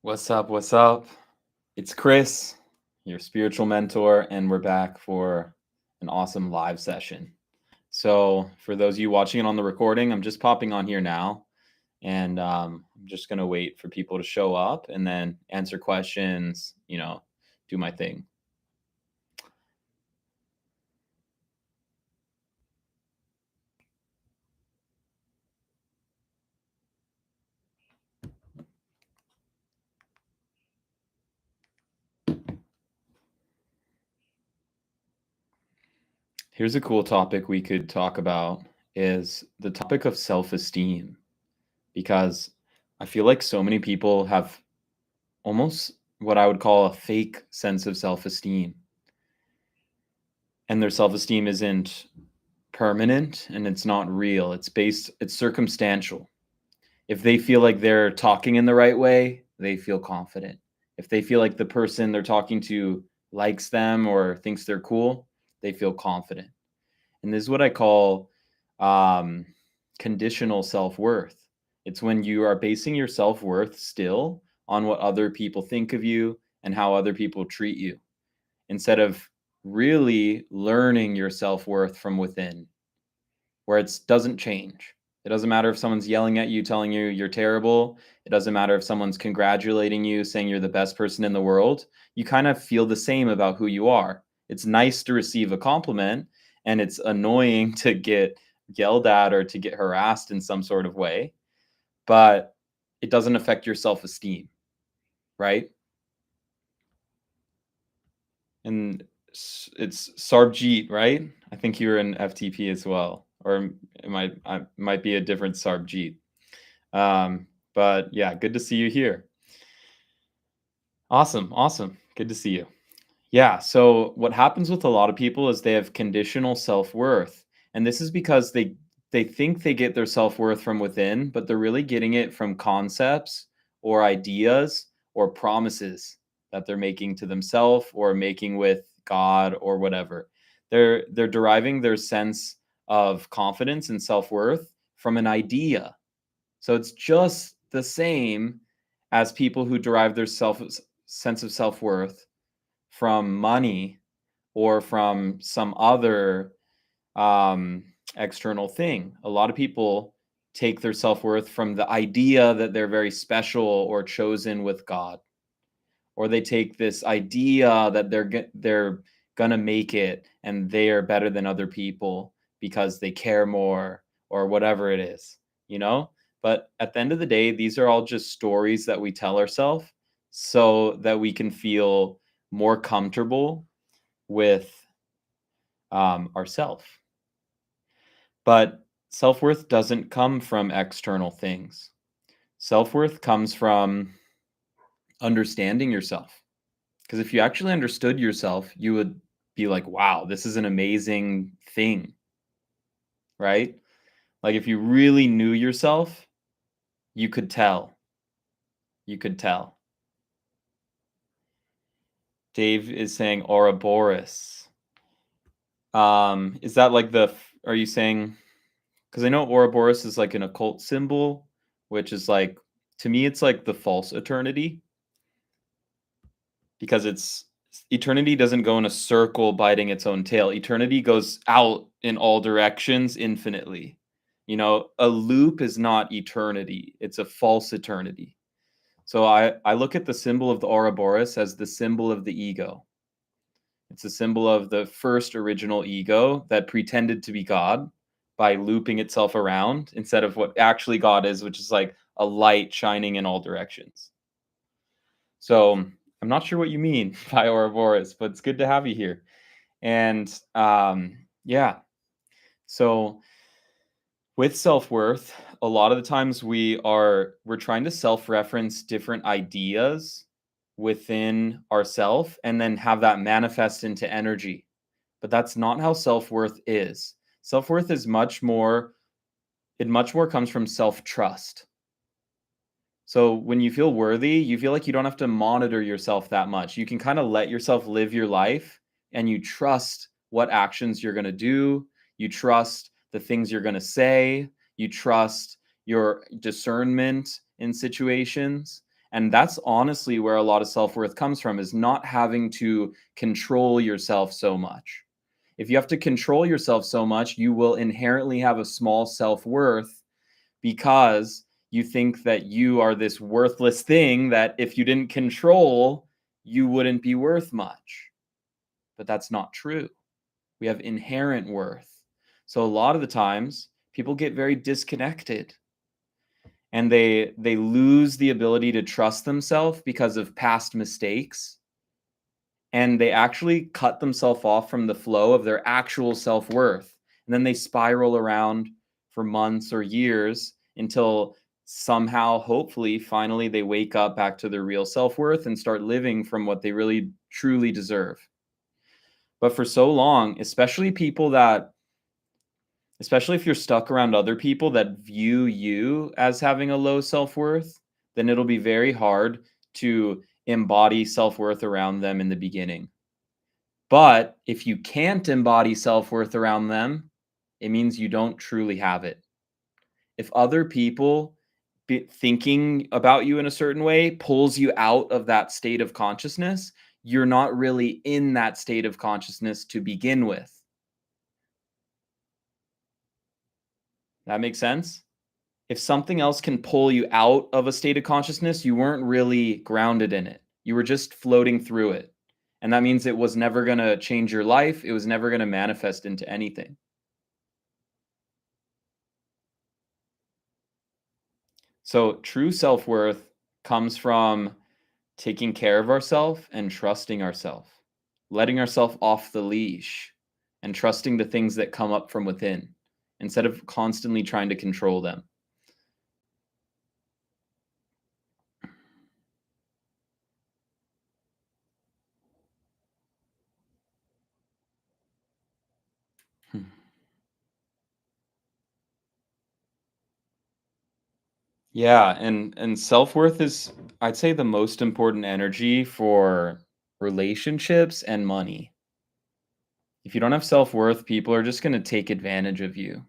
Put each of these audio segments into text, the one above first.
What's up? What's up? It's Chris, your spiritual mentor, and we're back for an awesome live session. So, for those of you watching it on the recording, I'm just popping on here now, and I'm just going to wait for people to show up and then answer questions, do my thing. Here's a cool topic we could talk about is the topic of self-esteem because I feel like so many people have almost what I would call a fake sense of self-esteem, and their self-esteem isn't permanent and it's not real. It's circumstantial. If they feel like they're talking in the right way, they feel confident. If they feel like the person they're talking to likes them or thinks they're cool, they feel confident. And this is what I call um, conditional self worth. It's when you are basing your self worth still on what other people think of you and how other people treat you, instead of really learning your self worth from within, where it doesn't change. It doesn't matter if someone's yelling at you, telling you you're terrible. It doesn't matter if someone's congratulating you, saying you're the best person in the world. You kind of feel the same about who you are. It's nice to receive a compliment, and it's annoying to get yelled at or to get harassed in some sort of way, but it doesn't affect your self esteem, right? And it's Sarbjeet, right? I think you're in FTP as well, or it might be a different Sarbjeet. But yeah, good to see you here. Awesome, awesome. Good to see you. Yeah, so what happens with a lot of people is they have conditional self-worth. And this is because they think they get their self-worth from within, but they're really getting it from concepts or ideas or promises that they're making to themselves or making with God or whatever. They're deriving their sense of confidence and self-worth from an idea. So it's just the same as people who derive their sense of self-worth from money or from some other um, external thing. A lot of people take their self-worth from the idea that they're very special or chosen with God, or they take this idea that they're gonna make it and they are better than other people because they care more or whatever it is, you know? But at the end of the day, these are all just stories that we tell ourselves so that we can feel more comfortable with ourself. But self-worth doesn't come from external things. Self-worth comes from understanding yourself. Because if you actually understood yourself, you would be like, wow, this is an amazing thing, right? Like if you really knew yourself, you could tell. You could tell. Dave is saying Ouroboros. Is that like are you saying, because I know Ouroboros is like an occult symbol, which is like, to me, it's like the false eternity, because eternity doesn't go in a circle biting its own tail. Eternity goes out in all directions infinitely. A loop is not eternity, it's a false eternity. So I look at the symbol of the Ouroboros as the symbol of the ego. It's a symbol of the first original ego that pretended to be God by looping itself around instead of what actually God is, which is like a light shining in all directions. So I'm not sure what you mean by Ouroboros, but it's good to have you here. And yeah, so with self-worth, a lot of the times we're trying to self-reference different ideas within ourself and then have that manifest into energy. But that's not how self-worth is. Self-worth is much more comes from self-trust. So when you feel worthy, you feel like you don't have to monitor yourself that much. You can kind of let yourself live your life, and you trust what actions you're going to do. You trust the things you're going to say. You trust your discernment in situations. And that's honestly where a lot of self-worth comes from, is not having to control yourself so much. If you have to control yourself so much, you will inherently have a small self-worth because you think that you are this worthless thing that if you didn't control, you wouldn't be worth much. But that's not true. We have inherent worth. So a lot of the times, people get very disconnected and they lose the ability to trust themselves because of past mistakes, and they actually cut themselves off from the flow of their actual self-worth. And then they spiral around for months or years until somehow, hopefully, finally they wake up back to their real self-worth and start living from what they really truly deserve. But for so long, especially if you're stuck around other people that view you as having a low self-worth, then it'll be very hard to embody self-worth around them in the beginning. But if you can't embody self-worth around them, it means you don't truly have it. If other people thinking about you in a certain way pulls you out of that state of consciousness, you're not really in that state of consciousness to begin with. That makes sense? If something else can pull you out of a state of consciousness, you weren't really grounded in it. You were just floating through it. And that means it was never going to change your life. It was never going to manifest into anything. So true self-worth comes from taking care of ourselves and trusting ourselves, letting ourselves off the leash and trusting the things that come up from within instead of constantly trying to control them. Hmm. Yeah, and self-worth is, I'd say, the most important energy for relationships and money. If you don't have self-worth, people are just going to take advantage of you,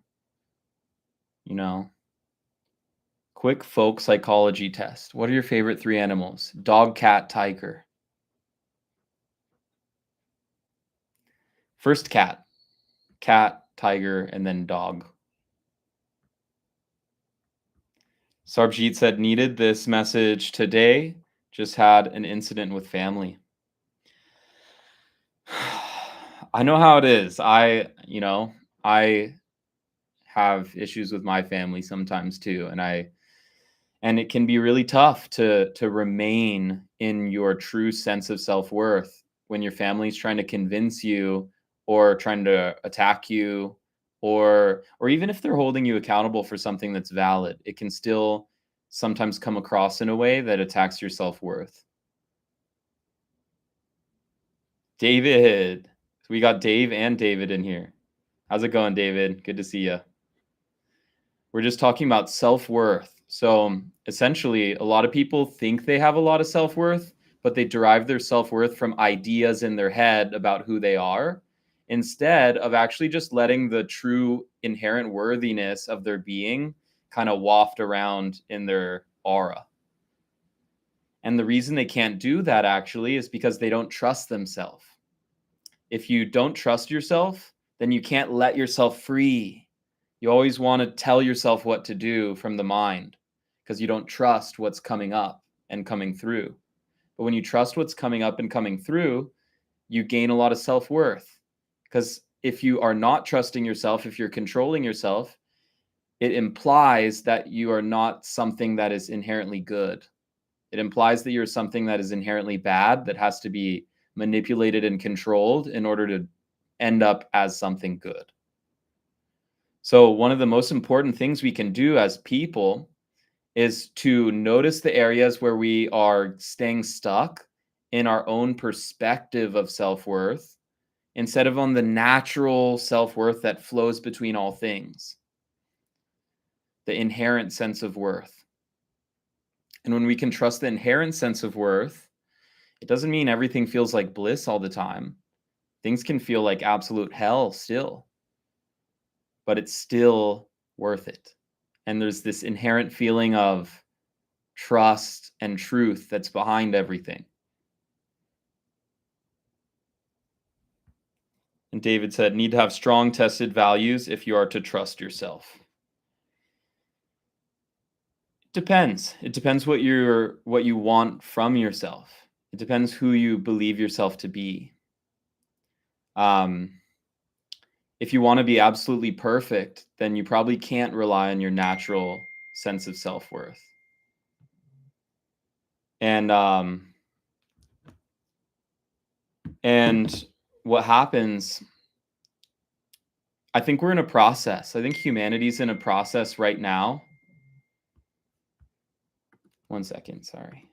you know. Quick folk psychology test. What are your favorite three animals? Dog, cat, tiger. First cat, cat, tiger, and then dog. Sarbjeet said, needed this message today. Just had an incident with family. I know how it is. I have issues with my family sometimes too, and it can be really tough to remain in your true sense of self-worth when your family's trying to convince you or trying to attack you, or even if they're holding you accountable for something that's valid, it can still sometimes come across in a way that attacks your self-worth. David. We got Dave and David in here. How's it going, David? Good to see you. We're just talking about self-worth. So, essentially, a lot of people think they have a lot of self-worth, but they derive their self-worth from ideas in their head about who they are, instead of actually just letting the true inherent worthiness of their being kind of waft around in their aura. And the reason they can't do that actually is because they don't trust themselves. If you don't trust yourself, then you can't let yourself free. You always want to tell yourself what to do from the mind because you don't trust what's coming up and coming through. But when you trust what's coming up and coming through, you gain a lot of self-worth. Because if you are not trusting yourself, if you're controlling yourself, it implies that you are not something that is inherently good. It implies that you're something that is inherently bad, that has to be manipulated and controlled in order to end up as something good. So, one of the most important things we can do as people is to notice the areas where we are staying stuck in our own perspective of self worth instead of on the natural self worth that flows between all things, the inherent sense of worth. And when we can trust the inherent sense of worth, it doesn't mean everything feels like bliss all the time. Things can feel like absolute hell still, but it's still worth it. And there's this inherent feeling of trust, and truth that's behind everything. And David said, need to have strong tested values if you are to trust yourself. Depends. It depends what you want from yourself. It depends who you believe yourself to be. Um, if you want to be absolutely perfect, then you probably can't rely on your natural sense of self-worth. And and what happens, I think we're in a process. I think humanity's in a process right now. One second, sorry.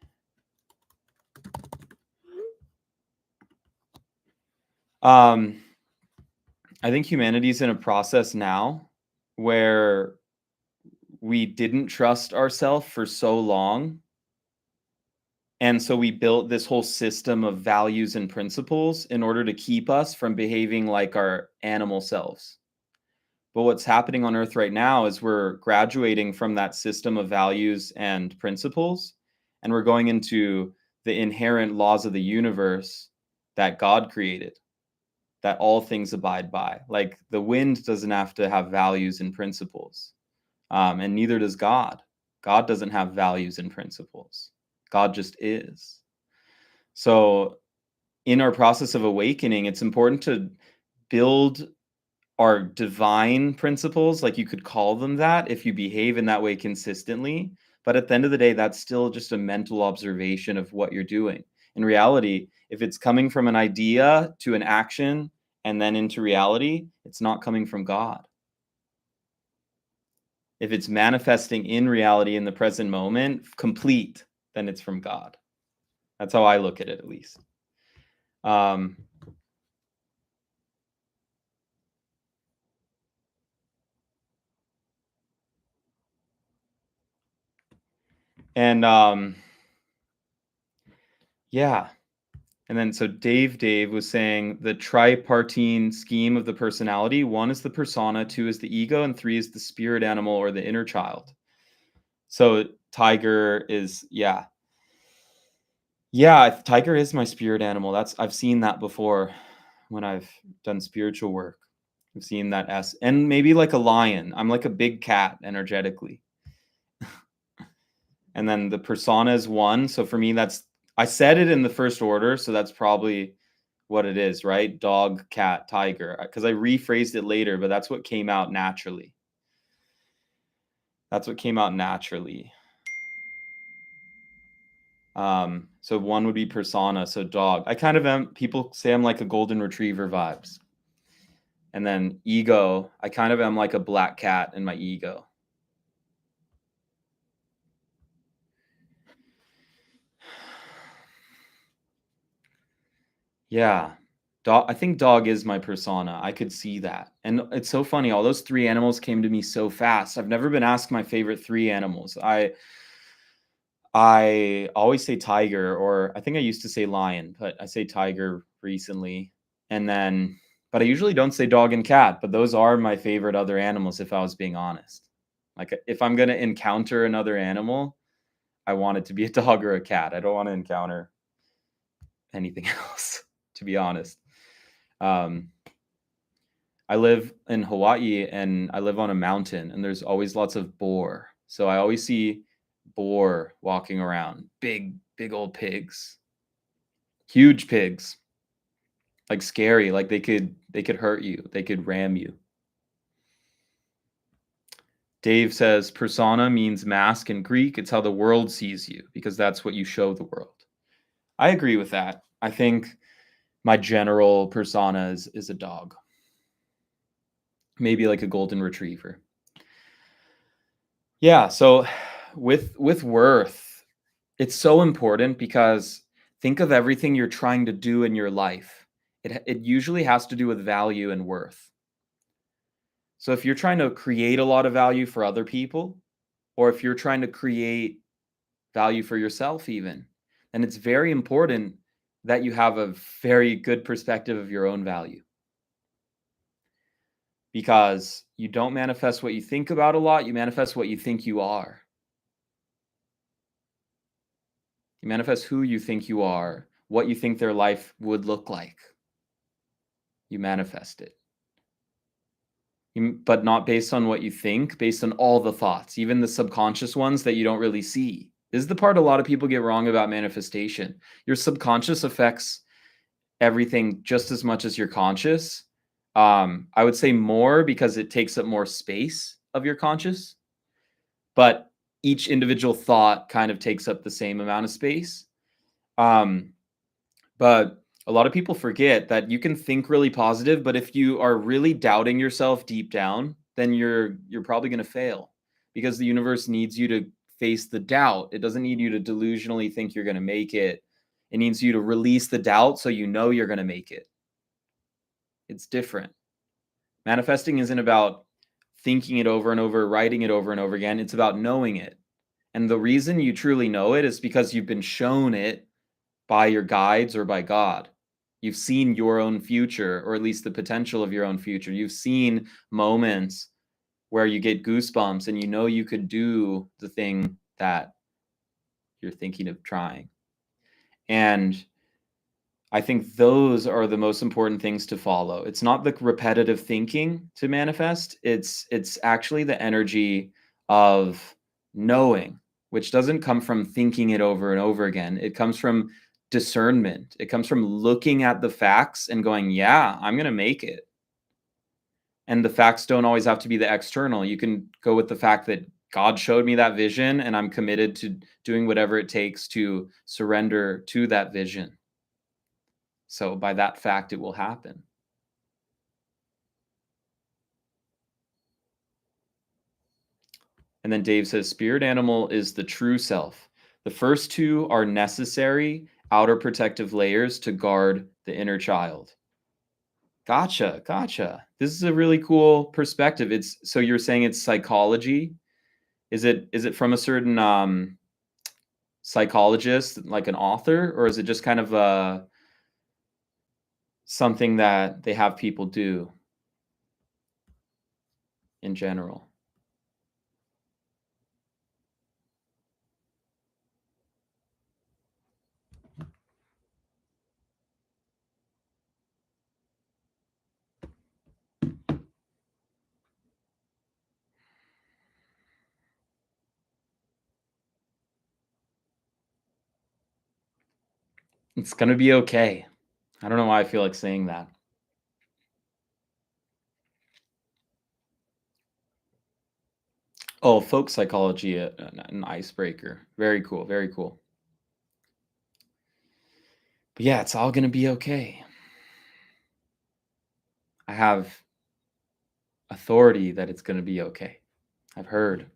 Um, I think humanity's in a process now where we didn't trust ourselves for so long. And so we built this whole system of values and principles in order to keep us from behaving like our animal selves. But what's happening on Earth right now is we're graduating from that system of values and principles, and we're going into the inherent laws of the universe that God created, that all things abide by. Like the wind doesn't have to have values and principles, and neither does God. God doesn't have values and principles. God just is. So, in our process of awakening, it's important to build our divine principles, like you could call them that if you behave in that way consistently. But at the end of the day, that's still just a mental observation of what you're doing. In reality, if it's coming from an idea to an action and then into reality, it's not coming from God. If it's manifesting in reality in the present moment, complete, then it's from God. That's how I look at it, at least. Um, and yeah, and then so Dave was saying the tripartine scheme of the personality. One is the persona, two is the ego, and three is the spirit animal or the inner child. So tiger is tiger is my spirit animal. I've seen that before when I've done spiritual work. I've seen that and maybe like a lion. I'm like a big cat energetically. And then the persona is one. So for me, I said it in the first order, so that's probably what it is, right? Dog, cat, tiger. Because I rephrased it later, but that's what came out naturally. That's what came out naturally. So one would be persona, so dog. I kind of am. People say I'm like a golden retriever vibes. And then ego, I kind of am like a black cat in my ego. Yeah. I think dog is my persona. I could see that. And it's so funny. All those three animals came to me so fast. I've never been asked my favorite three animals. I always say tiger, or I think I used to say lion, but I say tiger recently. And then, but I usually don't say dog and cat, but those are my favorite other animals if I was being honest. Like if I'm going to encounter another animal, I want it to be a dog or a cat. I don't want to encounter anything else, to be honest. Um, I live in Hawaii and I live on a mountain and there's always lots of boar. So I always see boar walking around, big old pigs. Huge pigs. Like scary, like they could hurt you. They could ram you. Dave says persona means mask in Greek. It's how the world sees you because that's what you show the world. I agree with that. I think my general persona is a dog. Maybe like a golden retriever. Yeah, so with worth, it's so important because think of everything you're trying to do in your life. It usually has to do with value and worth. So if you're trying to create a lot of value for other people, or if you're trying to create value for yourself even, then it's very important that you have a very good perspective of your own value. Because you don't manifest what you think about a lot, you manifest what you think you are. You manifest who you think you are, what you think their life would look like. You manifest it. But not based on what you think, based on all the thoughts, even the subconscious ones that you don't really see. This is the part a lot of people get wrong about manifestation. Your subconscious affects everything just as much as your conscious. I would say more because it takes up more space of your conscious, but each individual thought kind of takes up the same amount of space. Um, but a lot of people forget that you can think really positive, but if you are really doubting yourself deep down, then you're probably going to fail because the universe needs you to face the doubt. It doesn't need you to delusionally think you're going to make it. It needs you to release the doubt so you know you're going to make it. It's different. Manifesting isn't about thinking it over and over, writing it over and over again. It's about knowing it. And the reason you truly know it is because you've been shown it by your guides or by God. You've seen your own future, or at least the potential of your own future. You've seen moments where you get goosebumps and you know you could do the thing that you're thinking of trying. And I think those are the most important things to follow. It's not the repetitive thinking to manifest. It's actually the energy of knowing, which doesn't come from thinking it over and over again. It comes from discernment. It comes from looking at the facts and going, "Yeah, I'm going to make it." And the facts don't always have to be the external. You can go with the fact that God showed me that vision and I'm committed to doing whatever it takes to surrender to that vision. So by that fact, it will happen. And then Dave says, spirit animal is the true self. The first two are necessary outer protective layers to guard the inner child. Gotcha, gotcha. This is a really cool perspective. It's so you're saying it's psychology. Is it from a certain psychologist, like an author, or is it just kind of something that they have people do in general? It's gonna be okay. I don't know why I feel like saying that. Oh, folk psychology, an icebreaker. Very cool, very cool. But yeah, it's all gonna be okay. I have authority that it's gonna be okay. I've heard.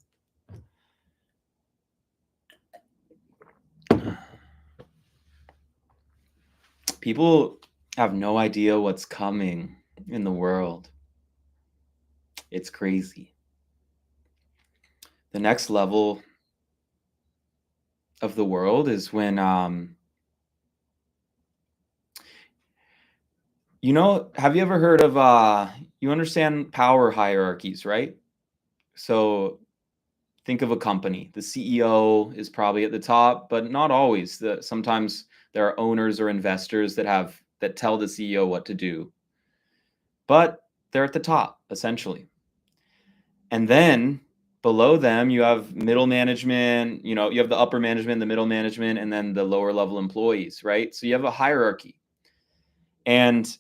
People have no idea what's coming in the world. It's crazy. The next level of the world is when have you ever heard of you understand power hierarchies, right? So think of a company. The CEO is probably at the top, but not always. Sometimes there are owners or investors that tell the CEO what to do. But they're at the top, essentially. And then below them, you have middle management, you have the upper management, the middle management, and then the lower level employees, right? So you have a hierarchy. And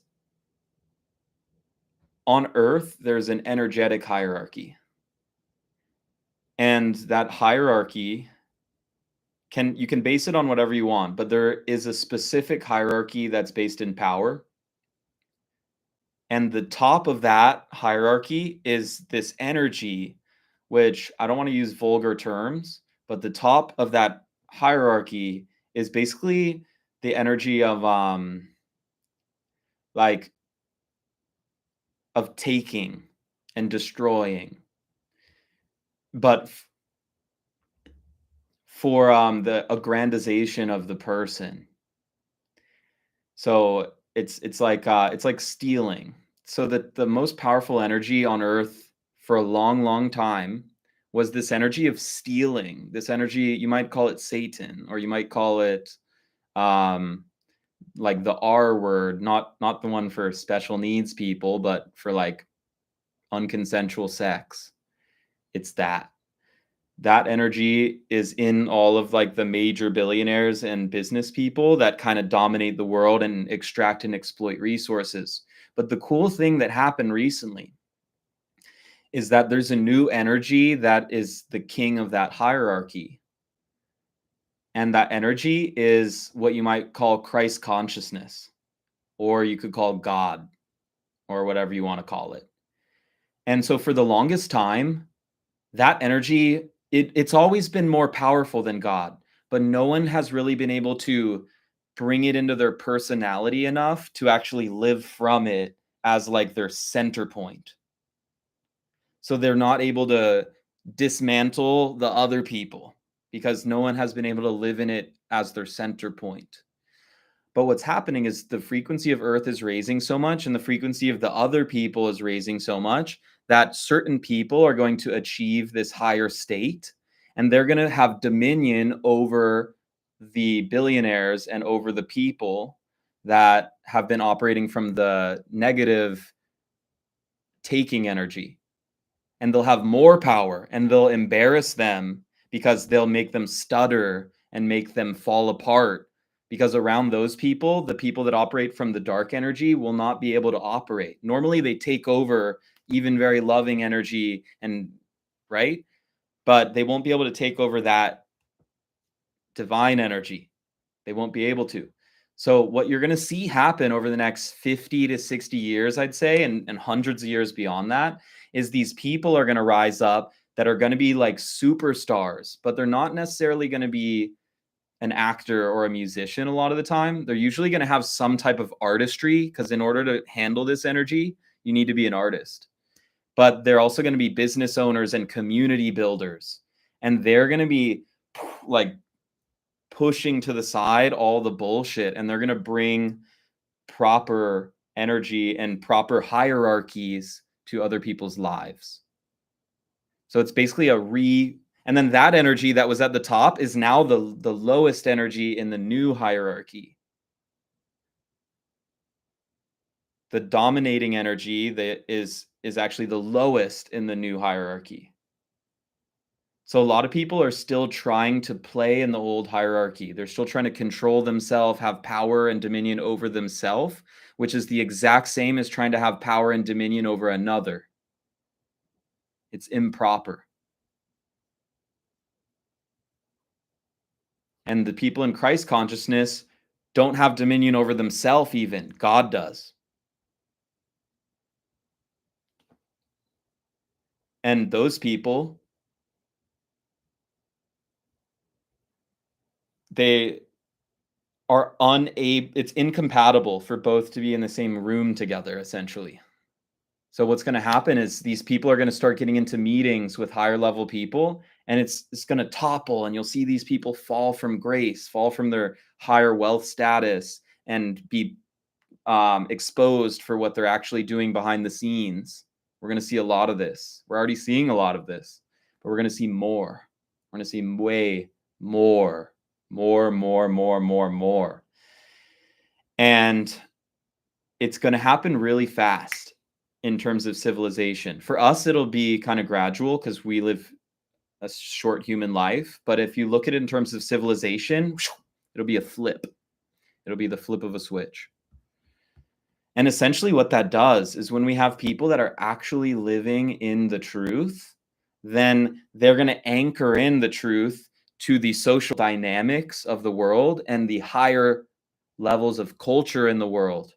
on Earth, there's an energetic hierarchy. And that hierarchy you can base it on whatever you want, but there is a specific hierarchy that's based in power. And the top of that hierarchy is this energy, which I don't want to use vulgar terms, but the top of that hierarchy is basically the energy of like of taking and destroying. But for the aggrandization of the person. So it's like stealing. So that the most powerful energy on earth for a long, long time was this energy of stealing. This energy, you might call it Satan, or you might call it um like the R word, not the one for special needs people, but for like unconsensual sex. It's that energy is in all of like the major billionaires and business people that kind of dominate the world and extract and exploit resources. But the cool thing that happened recently is that there's a new energy that is the king of that hierarchy. And that energy is what you might call Christ consciousness, or you could call God, or whatever you want to call it. And so for the longest time, that energy, it's always been more powerful than God, but no one has really been able to bring it into their personality enough to actually live from it as like their center point. So they're not able to dismantle the other people because no one has been able to live in it as their center point. But what's happening is the frequency of Earth is raising so much, and the frequency of the other people is raising so much that certain people are going to achieve this higher state, and they're going to have dominion over the billionaires and over the people that have been operating from the negative taking energy. And they'll have more power, and they'll embarrass them because they'll make them stutter and make them fall apart, because around those people, the people that operate from the dark energy will not be able to operate. Normally they take over even very loving energy, and right, but they won't be able to take over that divine energy. They won't be able to. So what you're going to see happen over the next 50 to 60 years, I'd say, and hundreds of years beyond that, is these people are going to rise up that are going to be like superstars, but they're not necessarily going to be an actor or a musician a lot of the time. They're usually going to have some type of artistry, because in order to handle this energy, you need to be an artist. But they're also going to be business owners and community builders. And they're going to be like pushing to the side all the bullshit, and they're going to bring proper energy and proper hierarchies to other people's lives. So it's basically and then that energy that was at the top is now the lowest energy in the new hierarchy. The dominating energy that is actually the lowest in the new hierarchy. So a lot of people are still trying to play in the old hierarchy. They're still trying to control themselves, have power and dominion over themselves, which is the exact same as trying to have power and dominion over another. It's improper. And the people in Christ consciousness don't have dominion over themselves even. God does. And those people, they are unable, it's incompatible for both to be in the same room together, essentially. So what's going to happen is these people are going to start getting into meetings with higher level people, and it's going to topple, and you'll see these people fall from grace, fall from their higher wealth status, and be exposed for what they're actually doing behind the scenes. We're going to see a lot of this. We're already seeing a lot of this, but we're going to see more. We're going to see way more, more. And it's going to happen really fast in terms of civilization. For us, it'll be kind of gradual because we live a short human life. But if you look at it in terms of civilization, it'll be a flip. It'll be the flip of a switch. And essentially what that does is when we have people that are actually living in the truth, then they're going to anchor in the truth to the social dynamics of the world and the higher levels of culture in the world.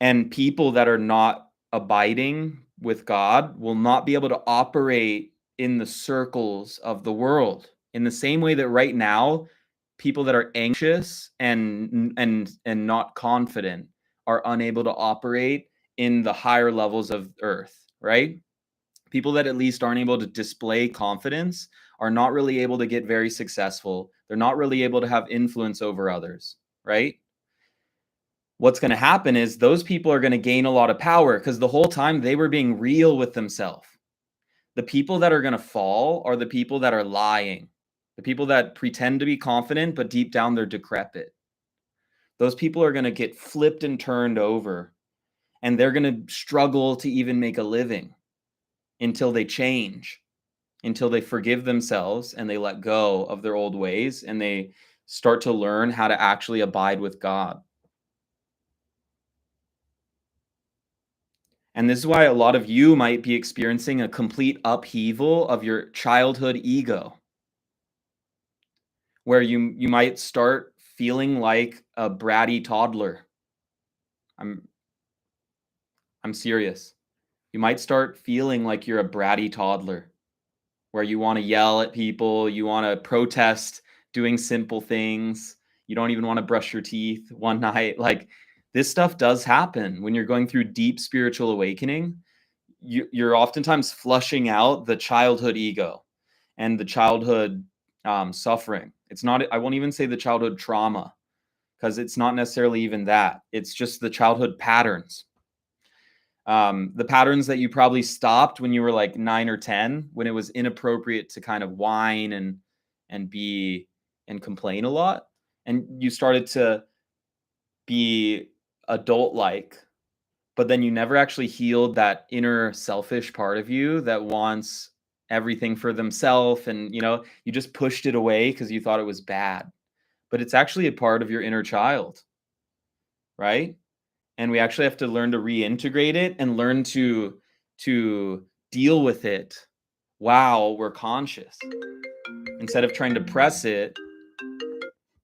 And people that are not abiding with God will not be able to operate in the circles of the world in the same way that right now people that are anxious and not confident are unable to operate in the higher levels of earth, right? People that at least aren't able to display confidence are not really able to get very successful. They're not really able to have influence over others, right? What's going to happen is those people are going to gain a lot of power because the whole time they were being real with themselves. The people that are going to fall are the people that are lying, the people that pretend to be confident, but deep down they're decrepit. Those people are going to get flipped and turned over, and they're going to struggle to even make a living until they change, until they forgive themselves and they let go of their old ways and they start to learn how to actually abide with God. And this is why a lot of you might be experiencing a complete upheaval of your childhood ego, where you might start feeling like a bratty toddler. I'm I'm serious. You might start feeling like you're a bratty toddler, where you want to yell at people, you want to protest doing simple things, you don't even want to brush your teeth one night. Like, this stuff does happen when you're going through deep spiritual awakening. You're oftentimes flushing out the childhood ego and the childhood suffering. It's not, I won't even say the childhood trauma, because it's not necessarily even that. It's just the childhood patterns. The patterns that you probably stopped when you were like 9 or 10, when it was inappropriate to kind of whine and be and complain a lot, and you started to be adult like, but then you never actually healed that inner selfish part of you that wants everything for themselves, and you just pushed it away because you thought it was bad, but it's actually a part of your inner child, right? And we actually have to learn to reintegrate it and learn to deal with it while we're conscious, instead of trying to press it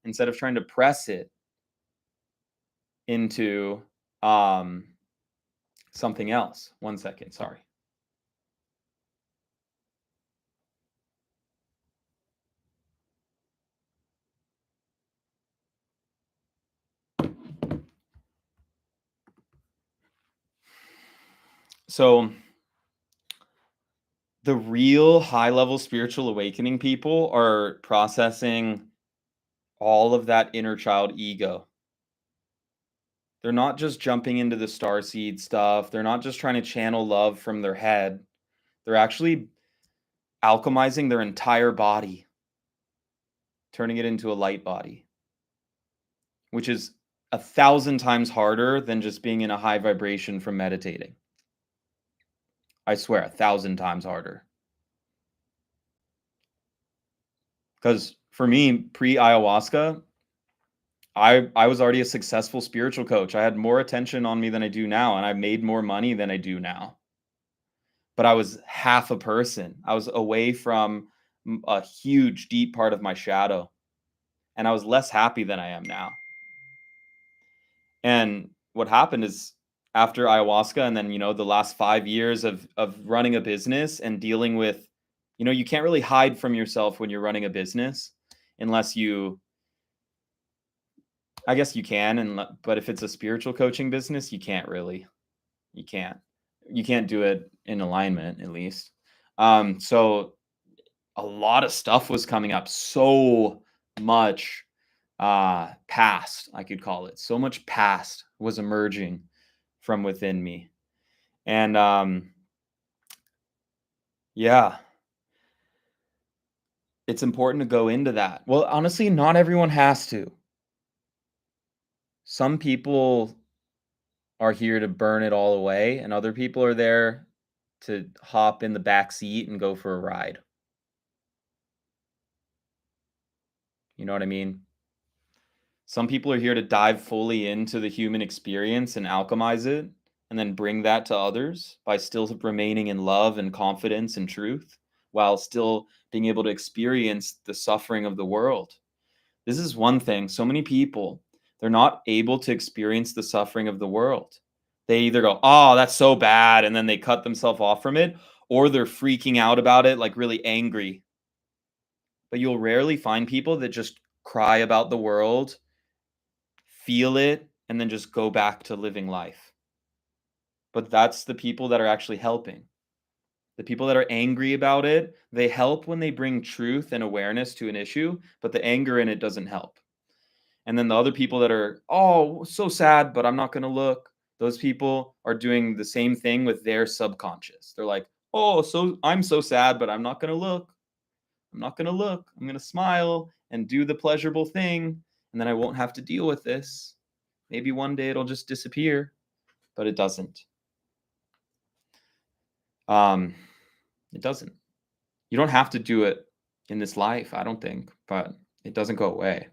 instead of trying to press it into um something else. One second, sorry. So the real high level spiritual awakening people are processing all of that inner child ego. They're not just jumping into the starseed stuff. They're not just trying to channel love from their head. They're actually alchemizing their entire body, turning it into a light body, which is 1,000 times harder than just being in a high vibration from meditating. I swear, 1,000 times harder. Because for me, pre-ayahuasca, I was already a successful spiritual coach. I had more attention on me than I do now, and I made more money than I do now. But I was half a person. I was away from a huge, deep part of my shadow, and I was less happy than I am now. And what happened is, after ayahuasca and then, the last 5 years of running a business and dealing with, you can't really hide from yourself when you're running a business, unless you, I guess you can, but if it's a spiritual coaching business, you can't really. You can't. You can't do it in alignment, at least. So a lot of stuff was coming up, so much past, I could call it. So much past was emerging from within me. And yeah, it's important to go into that. Well, honestly, not everyone has to. Some people are here to burn it all away, and other people are there to hop in the back seat and go for a ride. You know what I mean? Some people are here to dive fully into the human experience and alchemize it, and then bring that to others by still remaining in love and confidence and truth, while still being able to experience the suffering of the world. This is one thing. So many people, they're not able to experience the suffering of the world. They either go, "Oh, that's so bad," and then they cut themselves off from it, or they're freaking out about it, like really angry. But you'll rarely find people that just cry about the world, feel it, and then just go back to living life. But that's the people that are actually helping. The people that are angry about it, they help when they bring truth and awareness to an issue, but the anger in it doesn't help. And then the other people that are, oh, so sad, but I'm not going to look. Those people are doing the same thing with their subconscious. They're like, oh, so I'm so sad, but I'm not going to look. I'm not going to look. I'm going to smile and do the pleasurable thing. And then I won't have to deal with this. Maybe one day it'll just disappear, but it doesn't. It doesn't. You don't have to do it in this life, I don't think, but it doesn't go away.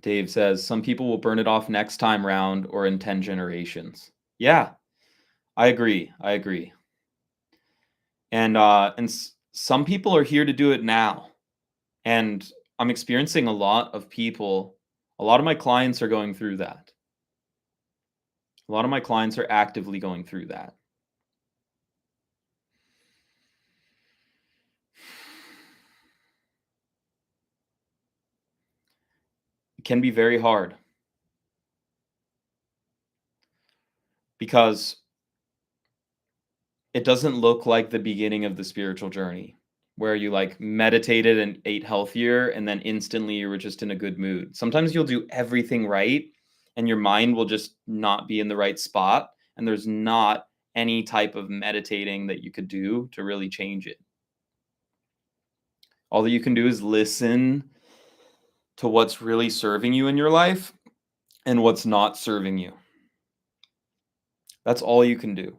Dave says some people will burn it off next time round or in 10 generations. Yeah, I agree. I agree. And some people are here to do it now. And I'm experiencing a lot of people, a lot of my clients are going through that. A lot of my clients are actively going through that. It can be very hard because it doesn't look like the beginning of the spiritual journey where you like meditated and ate healthier and then instantly you were just in a good mood. Sometimes you'll do everything right and your mind will just not be in the right spot and there's not any type of meditating that you could do to really change it. All that you can do is listen to what's really serving you in your life and what's not serving you. That's all you can do.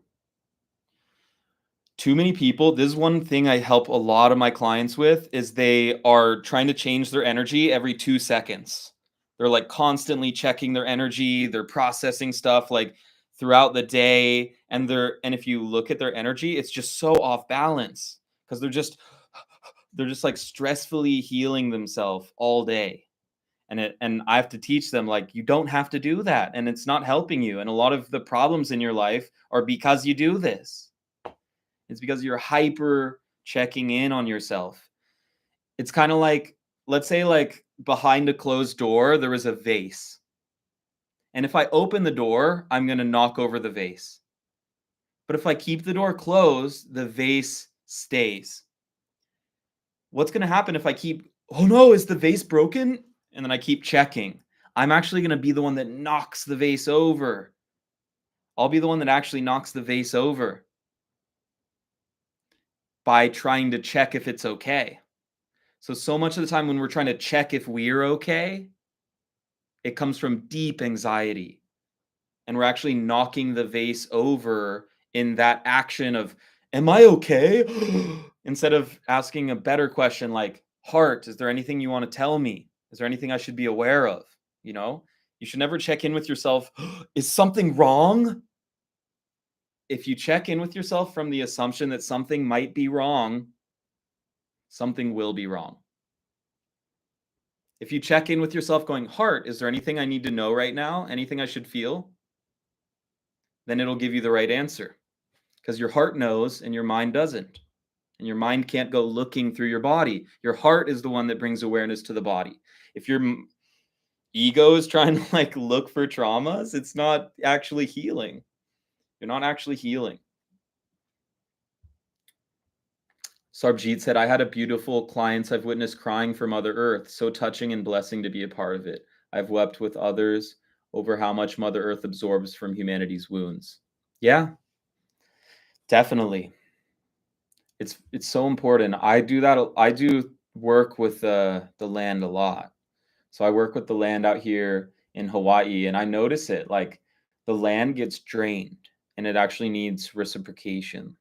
Too many people, this is one thing I help a lot of my clients with, is they are trying to change their energy every 2 seconds. They're like constantly checking their energy, they're processing stuff like throughout the day and if you look at their energy, it's just so off balance because they're just like stressfully healing themselves all day. And I have to teach them like you don't have to do that and it's not helping you. And a lot of the problems in your life are because you do this. It's because you're hyper checking in on yourself. It's kind of like, let's say like behind a closed door, there is a vase. And if I open the door, I'm going to knock over the vase. But if I keep the door closed, the vase stays. What's going to happen if I keep, oh no, is the vase broken? And then I keep checking. I'm actually going to be the one that knocks the vase over. I'll be the one that actually knocks the vase over by trying to check if it's okay. So much of the time when we're trying to check if we're okay, it comes from deep anxiety. And we're actually knocking the vase over in that action of, am I okay? Instead of asking a better question like, heart, is there anything you want to tell me? Is there anything I should be aware of? You know, you should never check in with yourself. Is something wrong? If you check in with yourself from the assumption that something might be wrong, something will be wrong. If you check in with yourself going, heart, is there anything I need to know right now? Anything I should feel? Then it'll give you the right answer because your heart knows and your mind doesn't. And your mind can't go looking through your body. Your heart is the one that brings awareness to the body. If your ego is trying to like look for traumas, it's not actually healing. You're not actually healing. Sarbjeet said, I had a beautiful clients I've witnessed crying for Mother Earth. So touching and blessing to be a part of it. I've wept with others over how much Mother Earth absorbs from humanity's wounds. Yeah, definitely. It's so important. I do that. I do work with the land a lot. So I work with the land out here in Hawaii and I notice it like the land gets drained and it actually needs reciprocation.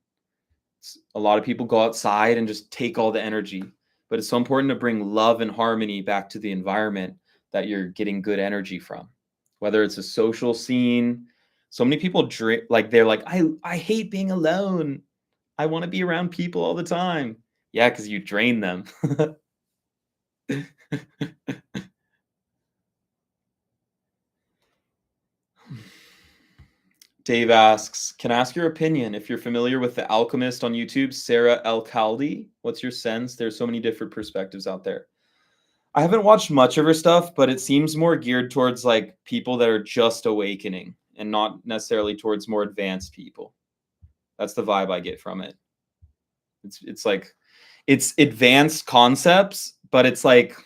A lot of people go outside and just take all the energy, but it's so important to bring love and harmony back to the environment that you're getting good energy from. Whether it's a social scene, so many people drink like they're like, I hate being alone. I want to be around people all the time. Yeah, because you drain them. Dave asks, can I ask your opinion if you're familiar with The Alchemist on YouTube, Sarah Alcaldi? What's your sense? There's so many different perspectives out there. I haven't watched much of her stuff, but it seems more geared towards like people that are just awakening and not necessarily towards more advanced people. That's the vibe I get from it. It's like It's advanced concepts, but it's like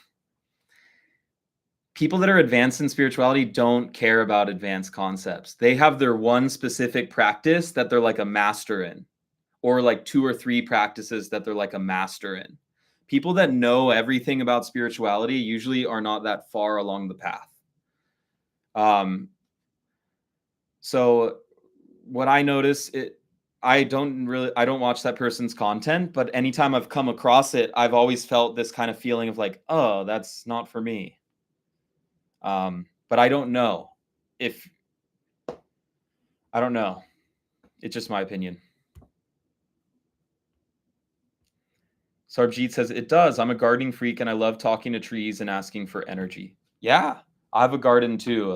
people that are advanced in spirituality don't care about advanced concepts. They have their one specific practice that they're like a master in, or like 2 or 3 practices that they're like a master in. People that know everything about spirituality usually are not that far along the path. So what I notice, I don't watch that person's content, but anytime I've come across it, I've always felt this kind of feeling of like, oh, that's not for me. But I don't know if I don't know. It's just my opinion. Sarjeet says it does. I'm a gardening freak and I love talking to trees and asking for energy. Yeah, I have a garden too,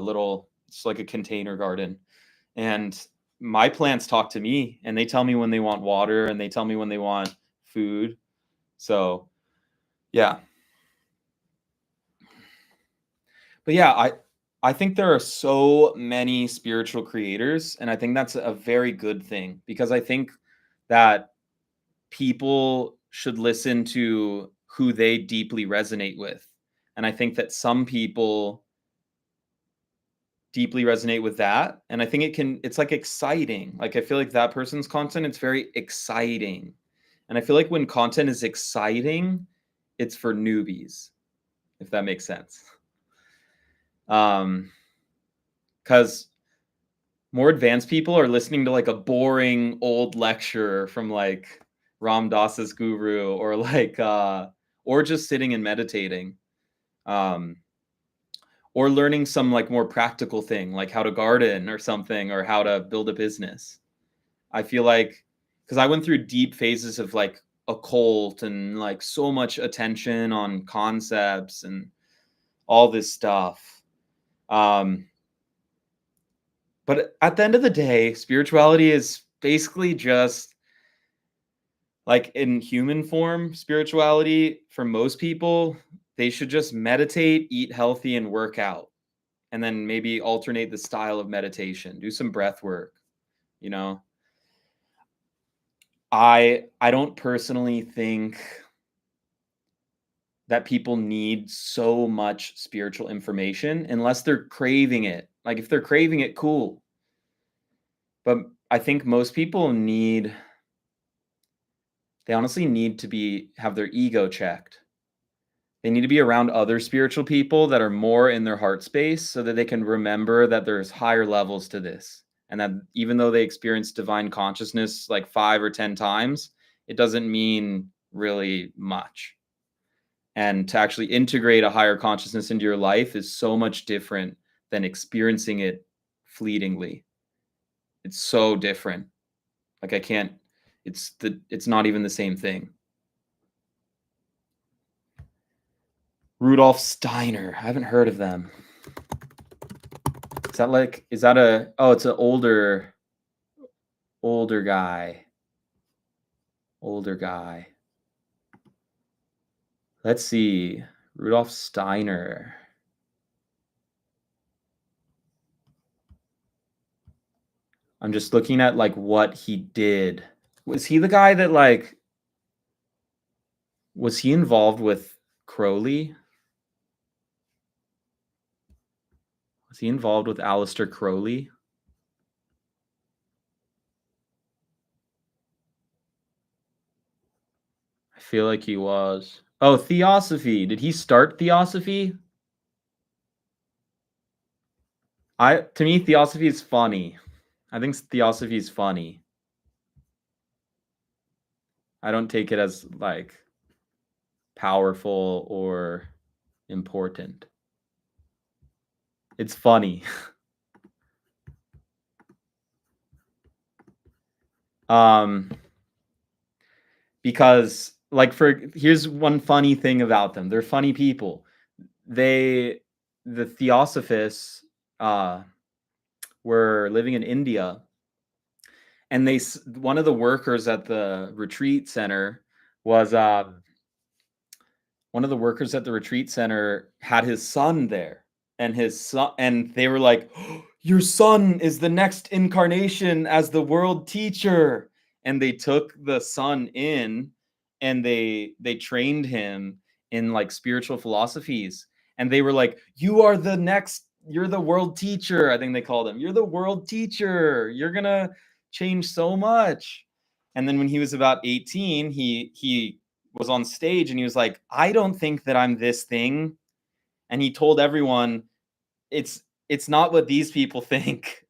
it's like a container garden. And my plants talk to me and they tell me when they want water and they tell me when they want food. So, yeah. But yeah, I think there are so many spiritual creators and I think that's a very good thing because I think that people should listen to who they deeply resonate with. And I think that some people deeply resonate with that. And I think it's like exciting. Like I feel like that person's content, it's very exciting. And I feel like when content is exciting, it's for newbies, if that makes sense. Because more advanced people are listening to like a boring old lecture from like Ram Dass's guru or like or just sitting and meditating. Or learning some like more practical thing like how to garden or something or how to build a business. I feel like because I went through deep phases of like occult and like so much attention on concepts and all this stuff. But at the end of the day, spirituality is basically just like in human form, spirituality for most people, they should just meditate, eat healthy, and work out. And then maybe alternate the style of meditation, do some breath work, you know. I don't personally think that people need so much spiritual information unless they're craving it. Like if they're craving it, cool. But I think most people they honestly need to have their ego checked. They need to be around other spiritual people that are more in their heart space so that they can remember that there's higher levels to this. And that even though they experience divine consciousness like 5 or 10 times, it doesn't mean really much. And to actually integrate a higher consciousness into your life is so much different than experiencing it fleetingly. It's so different. Like it's not even the same thing. Rudolf Steiner. I haven't heard of them. Is that it's an older guy. Older guy. Let's see. Rudolf Steiner. I'm just looking at like what he did. Was he the guy that was he involved with Crowley? Was he involved with Aleister Crowley? I feel like he was. Oh, Theosophy. Did he start Theosophy? To me, Theosophy is funny. I think Theosophy is funny. I don't take it as like powerful or important. It's funny. Because like here's one funny thing about them. They're funny people. The Theosophists were living in India, and one of the workers at the retreat center was one of the workers at the retreat center had his son there, and they were like, "Oh, your son is the next incarnation as the world teacher." And they took the son in and they trained him in like spiritual philosophies, and they were like, "You are the next, you're the world teacher." I think they called him, "You're the world teacher. You're gonna change so much." And then when he was about 18, he was on stage and he was like, "I don't think that I'm this thing." And he told everyone, it's not what these people think.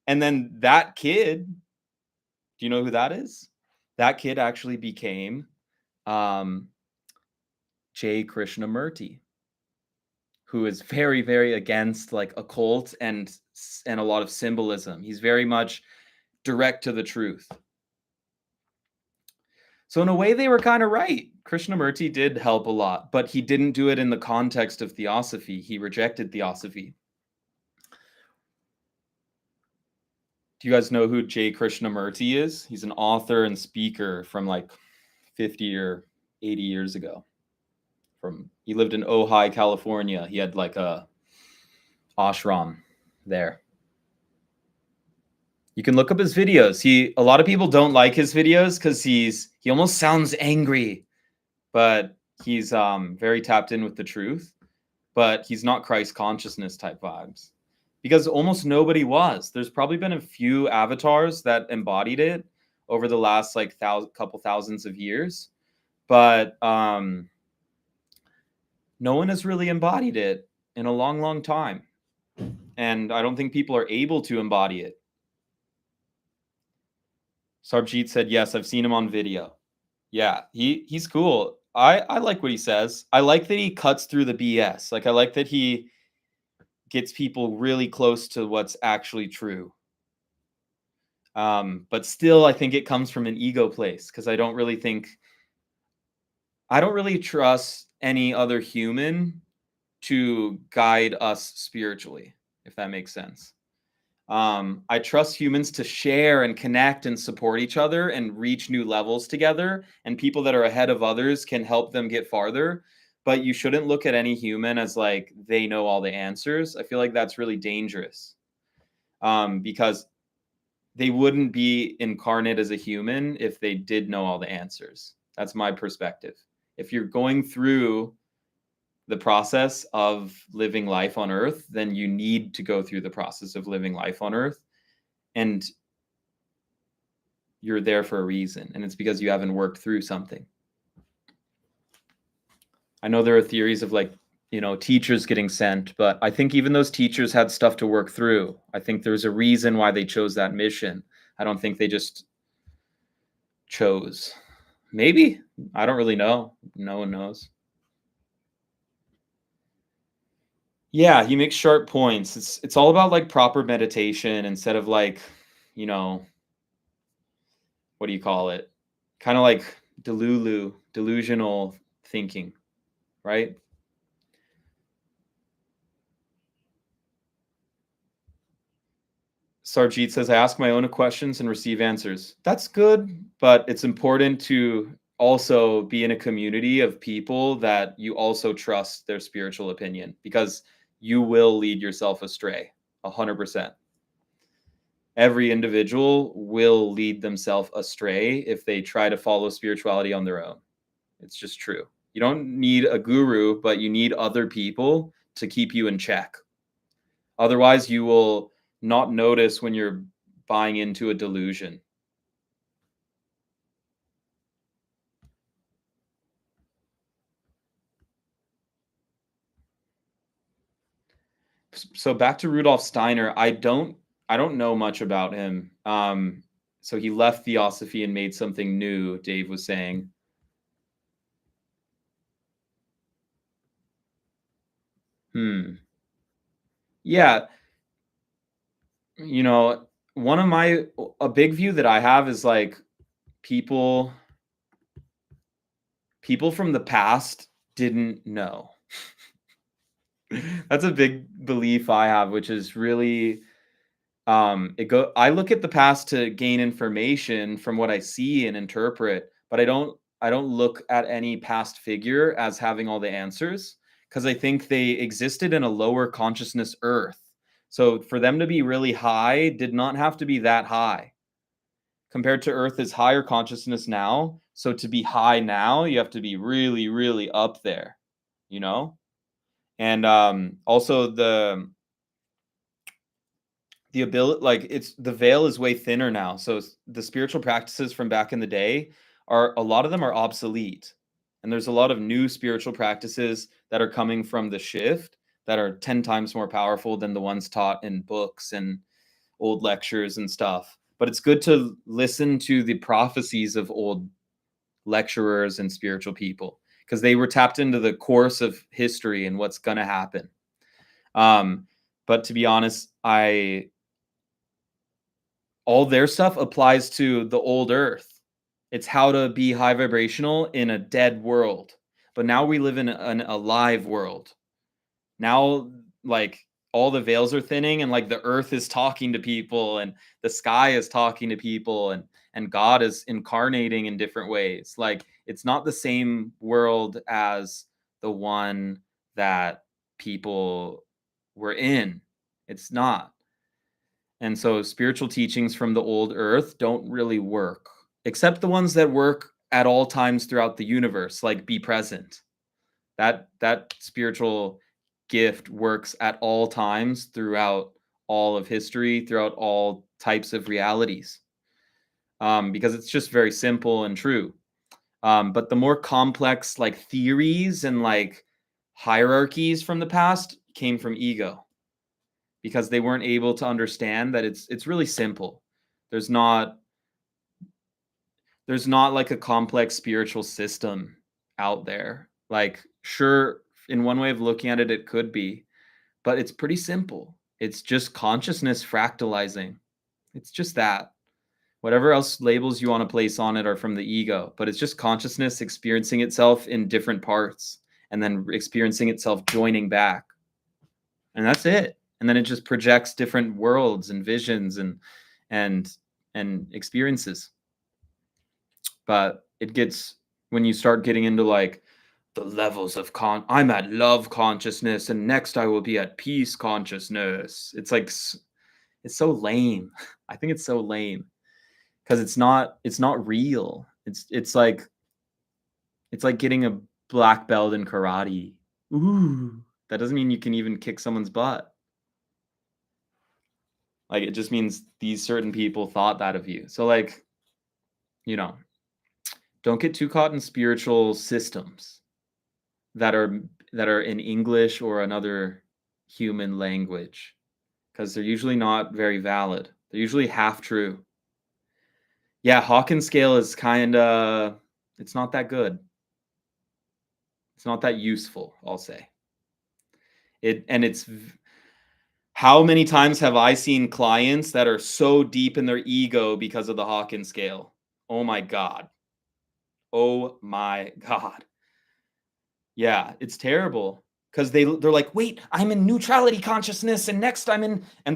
And then that kid, do you know who that is? That kid actually became um, J. Krishnamurti, who is very, very against like occult and a lot of symbolism. He's very much direct to the truth. So in a way, they were kind of right. Krishnamurti did help a lot, but he didn't do it in the context of theosophy. He rejected theosophy. Do you guys know who J. Krishnamurti is? He's an author and speaker from like 50 or 80 years ago. He lived in Ojai, California. He had like a ashram there. You can look up his videos. A lot of people don't like his videos because he almost sounds angry, but he's very tapped in with the truth. But he's not Christ consciousness type vibes, because almost nobody was. There's probably been a few avatars that embodied it over the last like couple thousands of years, but no one has really embodied it in a long, long time. And I don't think people are able to embody it. Sarbjeet said, yes, I've seen him on video. Yeah, he's cool. I like what he says. I like that he cuts through the BS. Like, I like that he gets people really close to what's actually true. But still, I think it comes from an ego place, because I don't really trust any other human to guide us spiritually, if that makes sense. I trust humans to share and connect and support each other and reach new levels together, and people that are ahead of others can help them get farther. But you shouldn't look at any human as like they know all the answers. I feel like that's really dangerous, because they wouldn't be incarnate as a human if they did know all the answers. That's my perspective. If you're going through the process of living life on earth, then you need to go through the process of living life on earth. And you're there for a reason. And it's because you haven't worked through something. I know there are theories of like, teachers getting sent, but I think even those teachers had stuff to work through. I think there's a reason why they chose that mission. I don't think they just chose. Maybe. I don't really know. No one knows. Yeah, he makes sharp points. It's all about like proper meditation instead of like, what do you call it? Kind of like delusional thinking, right? Sarjeet says, I ask my own questions and receive answers. That's good, but it's important to also be in a community of people that you also trust their spiritual opinion, because you will lead yourself astray 100%. Every individual will lead themselves astray if they try to follow spirituality on their own. It's just true. You don't need a guru, but you need other people to keep you in check. Otherwise, you will not notice when you're buying into a delusion. So back to Rudolf Steiner, I don't know much about him. So he left theosophy and made something new, Dave was saying. Yeah, a big view that I have is like people from the past didn't know. That's a big belief I have, which is really I look at the past to gain information from what I see and interpret, but I don't look at any past figure as having all the answers, because I think they existed in a lower consciousness earth. So for them to be really high did not have to be that high. Compared to earth is higher consciousness now. So to be high now, you have to be really, really up there, you know? And also the ability, like, it's the veil is way thinner now. So the spiritual practices from back in the day are, a lot of them are obsolete. And there's a lot of new spiritual practices that are coming from the shift that are 10 times more powerful than the ones taught in books and old lectures and stuff. But it's good to listen to the prophecies of old lecturers and spiritual people, because they were tapped into the course of history and what's going to happen. But to be honest, all their stuff applies to the old earth. It's how to be high vibrational in a dead world. But now we live in an alive world. Now, like, all the veils are thinning, and like the earth is talking to people, and the sky is talking to people, and God is incarnating in different ways. Like, it's not the same world as the one that people were in. It's not. And so spiritual teachings from the old earth don't really work, except the ones that work at all times throughout the universe, like be present. That spiritual gift works at all times throughout all of history, throughout all types of realities, because it's just very simple and true. But the more complex, like, theories and like hierarchies from the past came from ego, because they weren't able to understand that it's really simple. There's not there's not like a complex spiritual system out there. Like, sure, in one way of looking at it, it could be, but it's pretty simple. It's just consciousness fractalizing. It's just that. Whatever else labels you want to place on it are from the ego, but it's just consciousness experiencing itself in different parts and then experiencing itself joining back. And that's it. And then it just projects different worlds and visions and and experiences. But it gets, when you start getting into like the levels of I'm at love consciousness and next I will be at peace consciousness. It's like, it's so lame. I think it's so lame because it's not real. It's like getting a black belt in karate. Ooh, that doesn't mean you can even kick someone's butt. Like, it just means these certain people thought that of you. So, like, you know, don't get too caught in spiritual systems that are in English or another human language, because they're usually not very valid. They're usually half true. Yeah, Hawkins scale is it's not that good. It's not that useful, I'll say. How many times have I seen clients that are so deep in their ego because of the Hawkins scale? Oh my God. Oh my God. Yeah, it's terrible because they're like, wait, I'm in neutrality consciousness, and next I'm in, and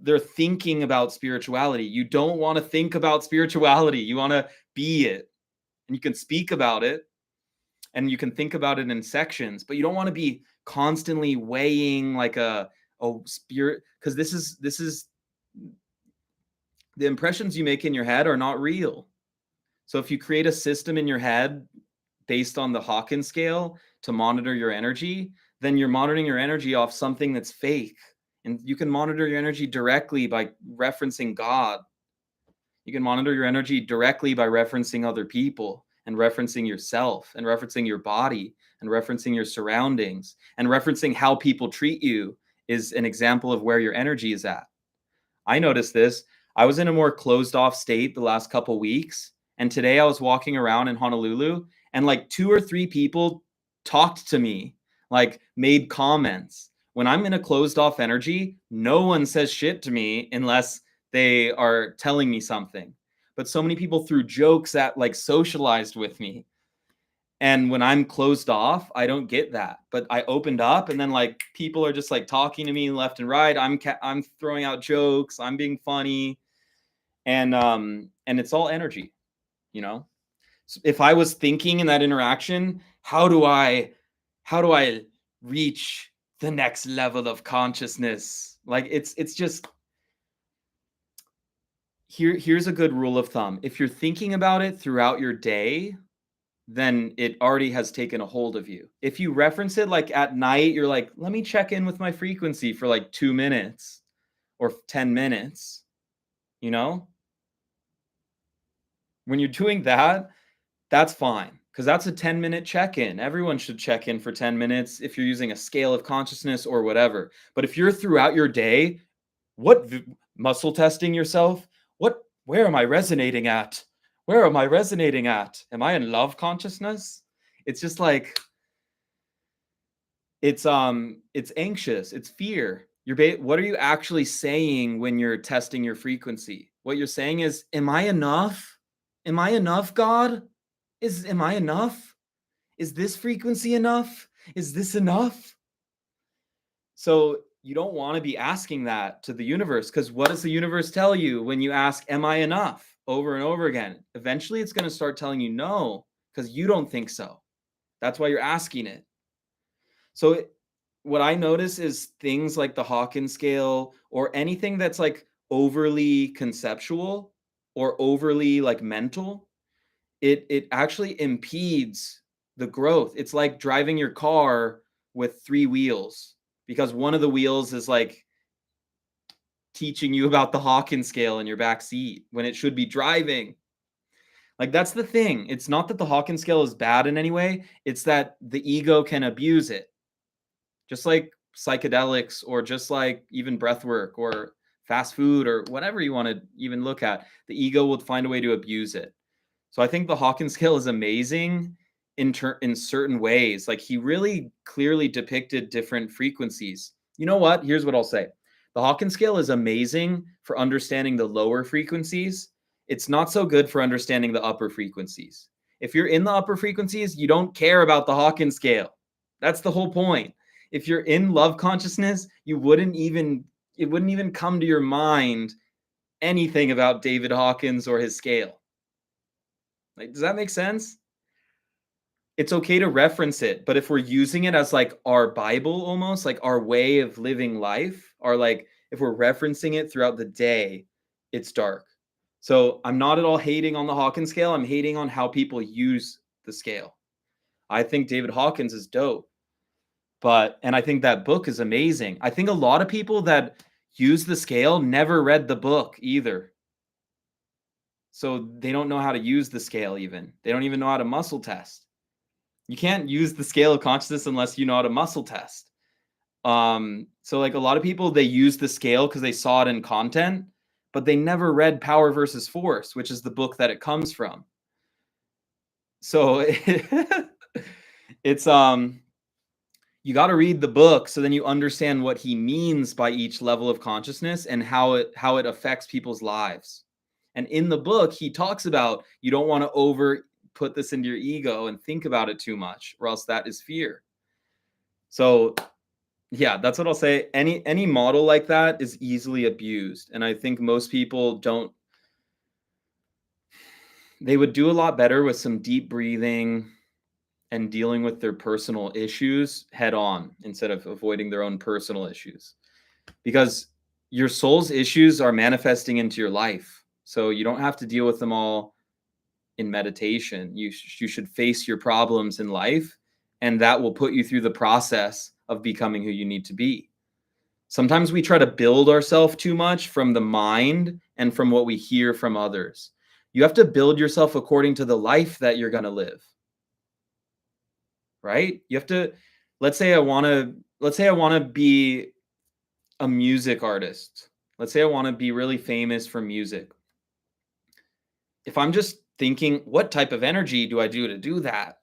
they're thinking about spirituality. You don't want to think about spirituality. You want to be it, and you can speak about it, and you can think about it in sections, but you don't want to be constantly weighing like a spirit, because this is the impressions you make in your head are not real. So if you create a system in your head based on the Hawkins scale to monitor your energy, then you're monitoring your energy off something that's fake. And you can monitor your energy directly by referencing God. You can monitor your energy directly by referencing other people and referencing yourself and referencing your body and referencing your surroundings and referencing how people treat you is an example of where your energy is at. I noticed this. I was in a more closed off state the last couple weeks. And today I was walking around in Honolulu, and like 2 or 3 people talked to me, like made comments. When I'm in a closed off energy, no one says shit to me unless they are telling me something. But so many people threw jokes at, like, socialized with me. And when I'm closed off, I don't get that. But I opened up, and then like people are just like talking to me left and right. I'm throwing out jokes. I'm being funny, and it's all energy, you know. So if I was thinking in that interaction, how do I reach the next level of consciousness? Like, it's just Here's a good rule of thumb. If you're thinking about it throughout your day, then it already has taken a hold of you. If you reference it like at night, you're like, let me check in with my frequency for like 2 minutes or 10 minutes, you know? When you're doing that, that's fine because that's a 10-minute check-in. Everyone should check in for 10 minutes if you're using a scale of consciousness or whatever. But if you're throughout your day, what muscle testing yourself? Where am I resonating at? Where am I resonating at? Am I in love consciousness? It's just like it's anxious, it's fear. What are you actually saying when you're testing your frequency? What you're saying is, am I enough? Am I enough, God? Am I enough? Is this frequency enough? Is this enough? So you don't want to be asking that to the universe, because what does the universe tell you when you ask, am I enough, over and over again? Eventually it's going to start telling you no, because you don't think so. That's why you're asking it. So what I notice is things like the Hawkins scale or anything that's like overly conceptual or overly like mental, it actually impedes the growth. It's like driving your car with 3 wheels, because one of the wheels is like teaching you about the Hawkins scale in your back seat when it should be driving. Like, that's the thing. It's not that the Hawkins scale is bad in any way. It's that the ego can abuse it. Just like psychedelics, or just like even breath work or fast food or whatever you want to even look at, the ego will find a way to abuse it. So I think the Hawkins scale is amazing in certain ways. Like, he really clearly depicted different frequencies. You know what? Here's what I'll say. The Hawkins scale is amazing for understanding the lower frequencies. It's not so good for understanding the upper frequencies. If you're in the upper frequencies, you don't care about the Hawkins scale. That's the whole point. If you're in love consciousness, it wouldn't even come to your mind anything about David Hawkins or his scale. Like, does that make sense? It's okay to reference it, but if we're using it as like our Bible, almost like our way of living life, or like if we're referencing it throughout the day, it's dark. So I'm not at all hating on the Hawkins scale. I'm hating on how people use the scale. I think David Hawkins is dope, and I think that book is amazing. I think a lot of people that use the scale never read the book either. So they don't know how to use the scale even. They don't even know how to muscle test. You can't use the scale of consciousness unless you know how to muscle test. So like a lot of people, they use the scale because they saw it in content, but they never read Power versus Force, which is the book that it comes from. So it's you got to read the book so then you understand what he means by each level of consciousness and how it affects people's lives. And in the book, he talks about you don't want to put this into your ego and think about it too much, or else that is fear. So yeah, that's what I'll say. Any model like that is easily abused. And I think most people they would do a lot better with some deep breathing and dealing with their personal issues head on instead of avoiding their own personal issues. Because your soul's issues are manifesting into your life. So you don't have to deal with them all in meditation. You should face your problems in life, and that will put you through the process of becoming who you need to be. Sometimes we try to build ourselves too much from the mind and from what we hear from others. You have to build yourself according to the life that you're going to live. Right? You have to, let's say I want to be a music artist. Let's say I want to be really famous for music. If I'm just thinking, what type of energy do I do to do that?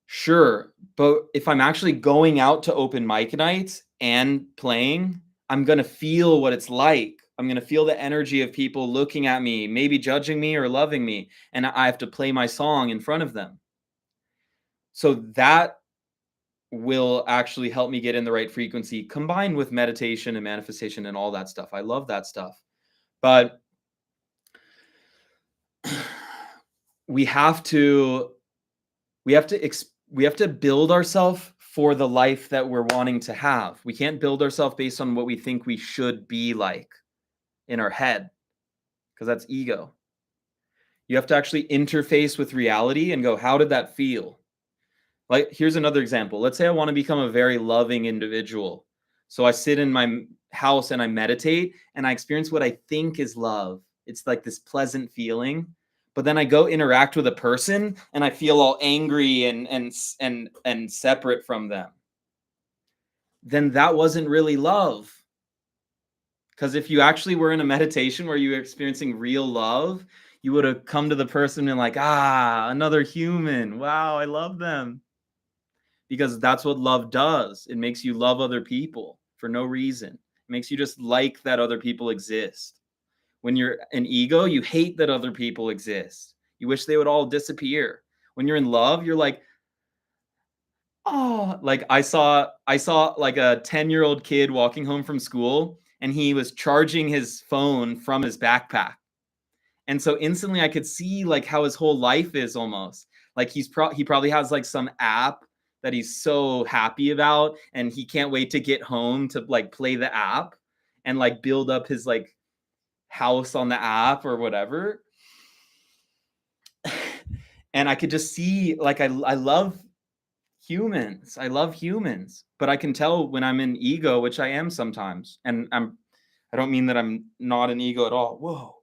Sure. But if I'm actually going out to open mic nights and playing, I'm going to feel what it's like. I'm going to feel the energy of people looking at me, maybe judging me or loving me. And I have to play my song in front of them. So that will actually help me get in the right frequency, combined with meditation and manifestation and all that stuff. I love that stuff. But we have to build ourselves for the life that we're wanting to have. We can't build ourselves based on what we think we should be like in our head. because that's ego. You have to actually interface with reality and go, how did that feel? Like, here's another example. Let's say I want to become a very loving individual. So I sit in my house and I meditate and I experience what I think is love. It's like this pleasant feeling. But then I go interact with a person and I feel all angry and separate from them. Then that wasn't really love. Because if you actually were in a meditation where you were experiencing real love, you would have come to the person and like, ah, another human. Wow, I love them. Because that's what love does. It makes you love other people for no reason. It makes you just like that other people exist. When you're an ego, you hate that other people exist. You wish they would all disappear. When you're in love, you're like, oh, like I saw like a 10-year-old kid walking home from school and he was charging his phone from his backpack. And so instantly I could see like how his whole life is almost. Like he probably has like some app that he's so happy about and he can't wait to get home to like play the app and like build up his like house on the app or whatever. And I could just see like I love humans. I love humans, but I can tell when I'm in ego, which I am sometimes. And I don't mean that I'm not an ego at all. Whoa.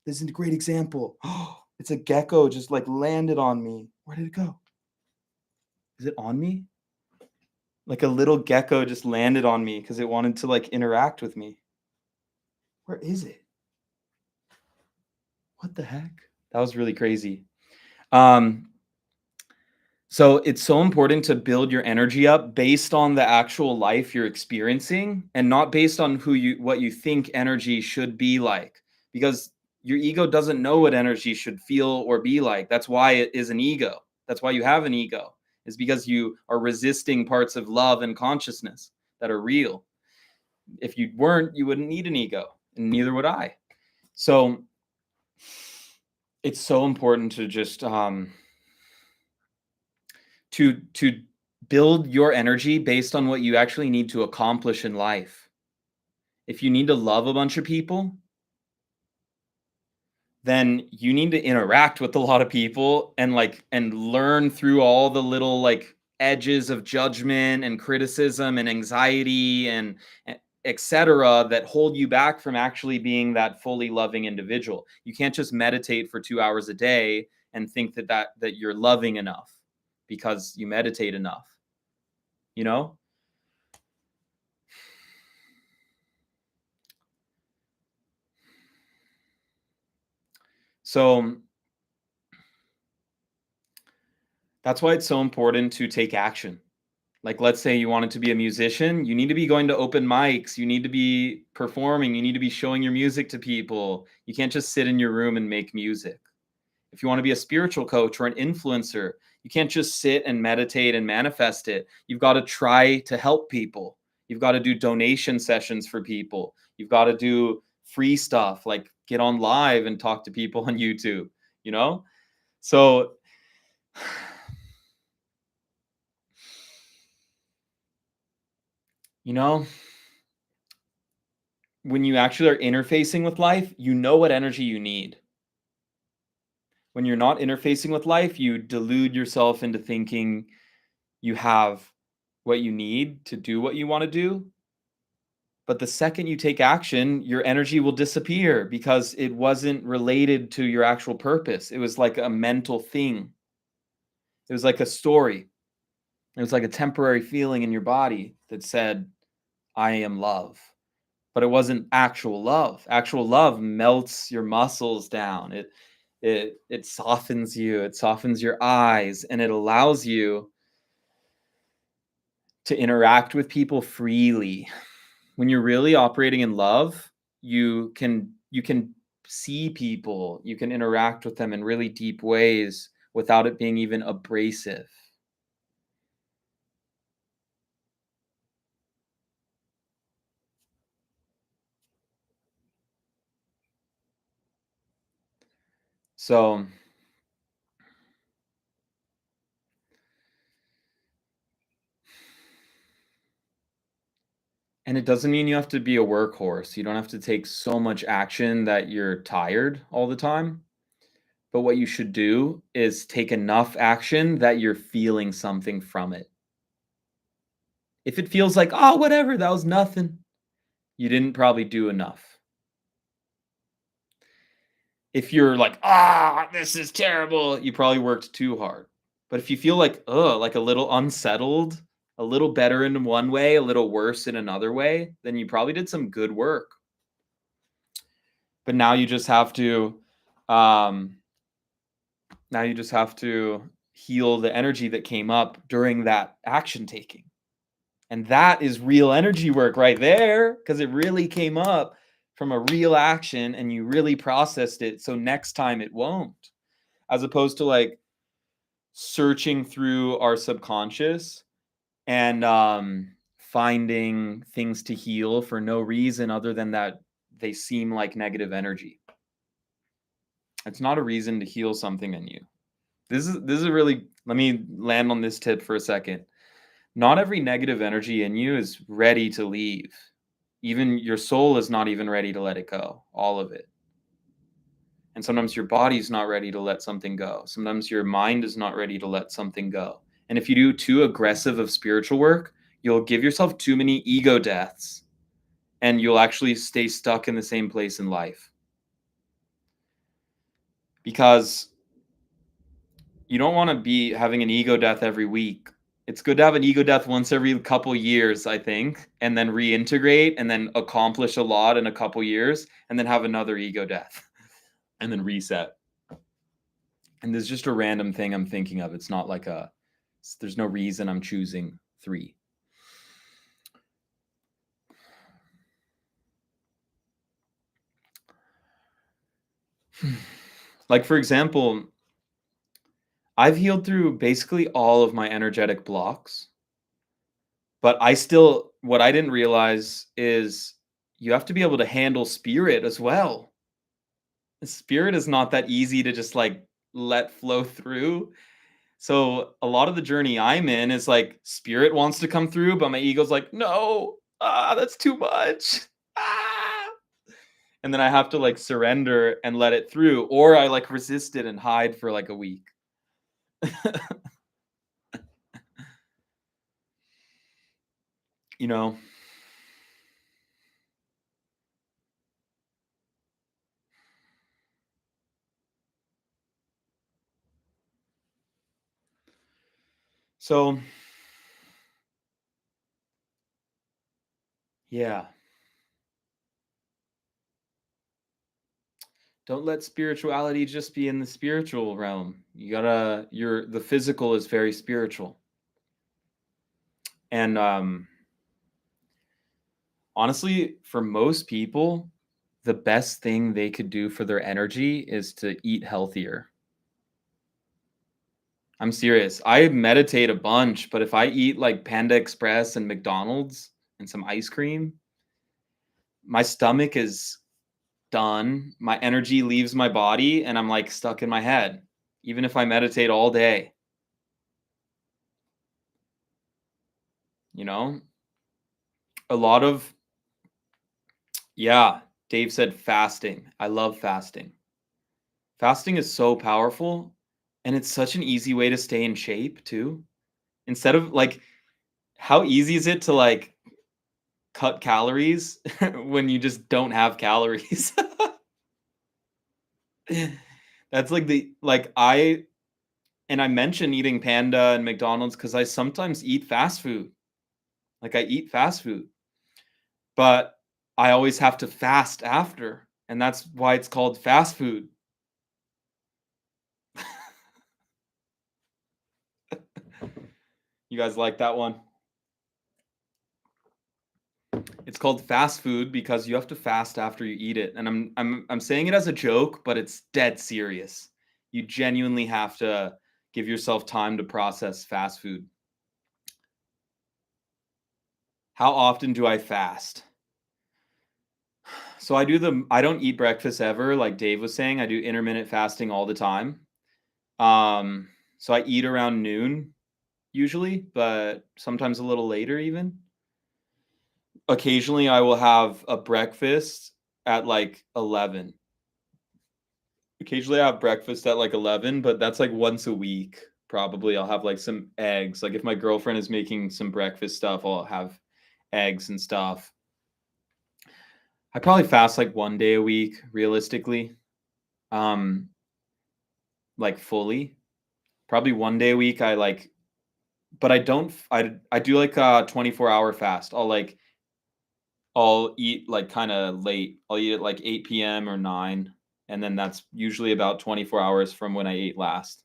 This is a great example. Oh, it's a gecko just like landed on me. Where did it go? Is it on me? Like a little gecko just landed on me because it wanted to like interact with me. Where is it? What the heck? That was really crazy. Um, so it's so important to build your energy up based on the actual life you're experiencing and not based on what you think energy should be like. Because your ego doesn't know what energy should feel or be like. That's why it is an ego. That's why you have an ego. Is because you are resisting parts of love and consciousness that are real. If you weren't, you wouldn't need an ego, and neither would I. So it's so important to just to build your energy based on what you actually need to accomplish in life. If you need to love a bunch of people, then you need to interact with a lot of people and learn through all the little like edges of judgment and criticism and anxiety and etc that hold you back from actually being that fully loving individual. You can't just meditate for 2 hours a day and think that you're loving enough because you meditate enough, you know? So that's why it's so important to take action. Like, let's say you wanted to be a musician, you need to be going to open mics, you need to be performing, you need to be showing your music to people. You can't just sit in your room and make music. If you want to be a spiritual coach or an influencer, you can't just sit and meditate and manifest it. You've got to try to help people. You've got to do donation sessions for people. You've got to do free stuff like get on live and talk to people on YouTube, you know? So you know, when you actually are interfacing with life, you know what energy you need. When you're not interfacing with life, you delude yourself into thinking you have what you need to do what you want to do. But the second you take action, your energy will disappear because it wasn't related to your actual purpose. It was like a mental thing. It was like a story. It was like a temporary feeling in your body that said, I am love. But it wasn't actual love. Actual love melts your muscles down. It softens you. It softens your eyes and it allows you to interact with people freely. When you're really operating in love, you can see people, you can interact with them in really deep ways without it being even abrasive. So, And it doesn't mean you have to be a workhorse. You don't have to take so much action that you're tired all the time. But what you should do is take enough action that you're feeling something from it. If it feels like, oh, whatever, that was nothing, you didn't probably do enough. If you're like, ah, this is terrible, you probably worked too hard. But if you feel like, like a little unsettled, a little better in one way, a little worse in another way, then you probably did some good work. But now you just have to, um, now you just have to heal the energy that came up during that action taking. And that is real energy work right there, because it really came up from a real action and you really processed it. So next time it won't, as opposed to like searching through our subconscious and finding things to heal for no reason other than that they seem like negative energy. It's not a reason to heal something in you. This is really, let me land on this tip for a second. Not every negative energy in you is ready to leave. Even your soul is not even ready to let it go, all of it. And sometimes your body's not ready to let something go. Sometimes your mind is not ready to let something go. And if you do too aggressive of spiritual work, you'll give yourself too many ego deaths and you'll actually stay stuck in the same place in life. Because you don't want to be having an ego death every week. It's good to have an ego death once every couple years, I think, and then reintegrate and then accomplish a lot in a couple years and then have another ego death and then reset. And there's just a random thing I'm thinking of. It's not like there's no reason I'm choosing 3. Like, for example, I've healed through basically all of my energetic blocks, but what I didn't realize is you have to be able to handle spirit as well. Spirit is not that easy to just like let flow through. So a lot of the journey I'm in is like spirit wants to come through, but my ego's like, no, that's too much. Ah. And then I have to like surrender and let it through, or I like resist it and hide for like a week. You know? So yeah. Don't let spirituality just be in the spiritual realm. The physical is very spiritual. And honestly, for most people, the best thing they could do for their energy is to eat healthier. I'm serious. I meditate a bunch, but if I eat like Panda Express and McDonald's and some ice cream, my stomach is done. My energy leaves my body and I'm like stuck in my head, even if I meditate all day. You know, a lot of, yeah, Dave said fasting. I love fasting. Fasting is so powerful and it's such an easy way to stay in shape too. Instead of like, how easy is it to like cut calories when you just don't have calories? That's like I mentioned eating Panda and McDonald's because I sometimes eat fast food. Like I eat fast food, but I always have to fast after. And that's why it's called fast food. You guys like that one? It's called fast food because you have to fast after you eat it. And I'm saying it as a joke, but it's dead serious. You genuinely have to give yourself time to process fast food. How often do I fast? So I don't eat breakfast ever, like Dave was saying. I do intermittent fasting all the time. So I eat around noon usually, but sometimes a little later even. occasionally I will have a breakfast at like 11. Occasionally I have breakfast at like 11, but that's like once a week. Probably I'll have like some eggs. Like if my girlfriend is making some breakfast stuff, I'll have eggs and stuff. I probably fast like 1 day a week, realistically. Um, like fully. Probably 1 day a week. But I don't. I do like a 24-hour fast. I'll eat like kind of late. I'll eat at like 8 p.m. or 9, and then that's usually about 24 hours from when I ate last.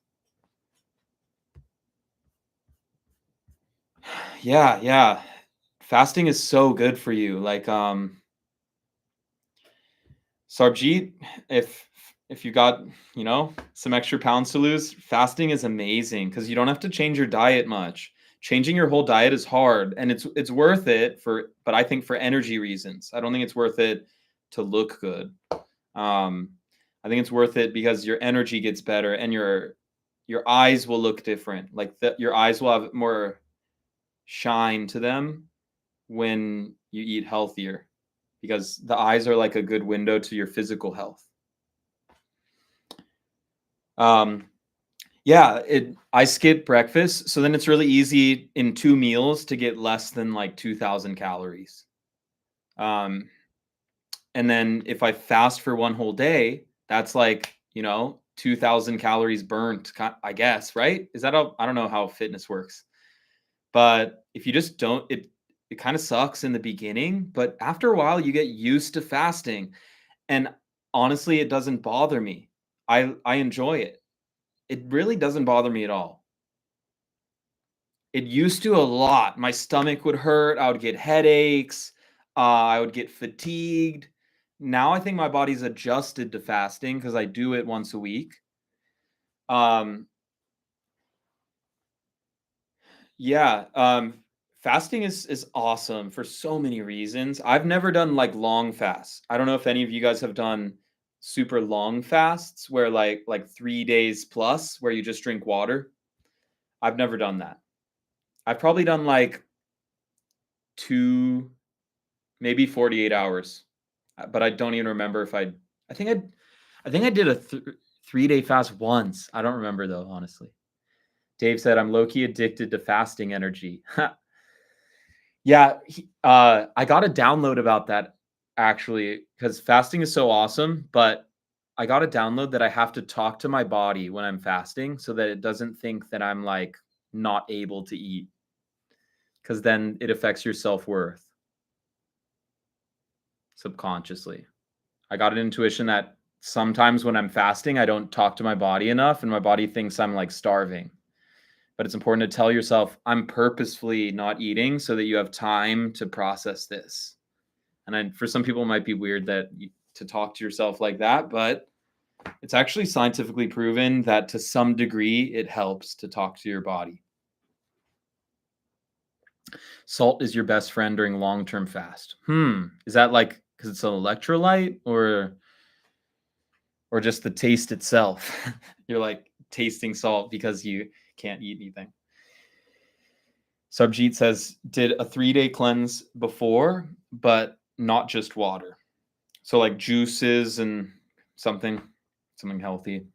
Yeah, yeah. Fasting is so good for you. Like Sarjeet, if if you got, some extra pounds to lose, fasting is amazing because you don't have to change your diet much. Changing your whole diet is hard, and it's worth it but I think for energy reasons. I don't think it's worth it to look good. Um, I think it's worth it because your energy gets better and your eyes will look different. Like your eyes will have more shine to them when you eat healthier because the eyes are like a good window to your physical health. Um, yeah, I skip breakfast, so then it's really easy in 2 meals to get less than like 2,000 calories. Um, and then if I fast for one whole day, that's like 2,000 calories burnt, I guess, right? Is that how? I don't know how fitness works, but if you just don't, it kind of sucks in the beginning, but after a while you get used to fasting, and honestly, it doesn't bother me. I enjoy it. It really doesn't bother me at all. It used to a lot. My stomach would hurt. I would get headaches. I would get fatigued. Now I think my body's adjusted to fasting because I do it once a week. Um, yeah. Fasting is awesome for so many reasons. I've never done like long fasts. I don't know if any of you guys have done super long fasts where like 3 days plus where you just drink water. I've never done that. I've probably done like two, maybe 48 hours, but I don't even remember if I think I did a 3 day fast once. I don't remember though, honestly. Dave said, I'm low key addicted to fasting energy. Yeah, I got a download about that actually because fasting is so awesome, but I got a download that I have to talk to my body when I'm fasting so that it doesn't think that I'm like not able to eat because then it affects your self-worth subconsciously. I got an intuition that sometimes when I'm fasting, I don't talk to my body enough and my body thinks I'm like starving. But it's important to tell yourself, I'm purposefully not eating so that you have time to process this. And for some people, it might be weird to talk to yourself like that, but it's actually scientifically proven that to some degree, it helps to talk to your body. Salt is your best friend during long-term fast. Is that like because it's an electrolyte or just the taste itself? You're like tasting salt because you can't eat anything. Subjeet says, did a 3 day cleanse before, but not just water. So like juices and something healthy.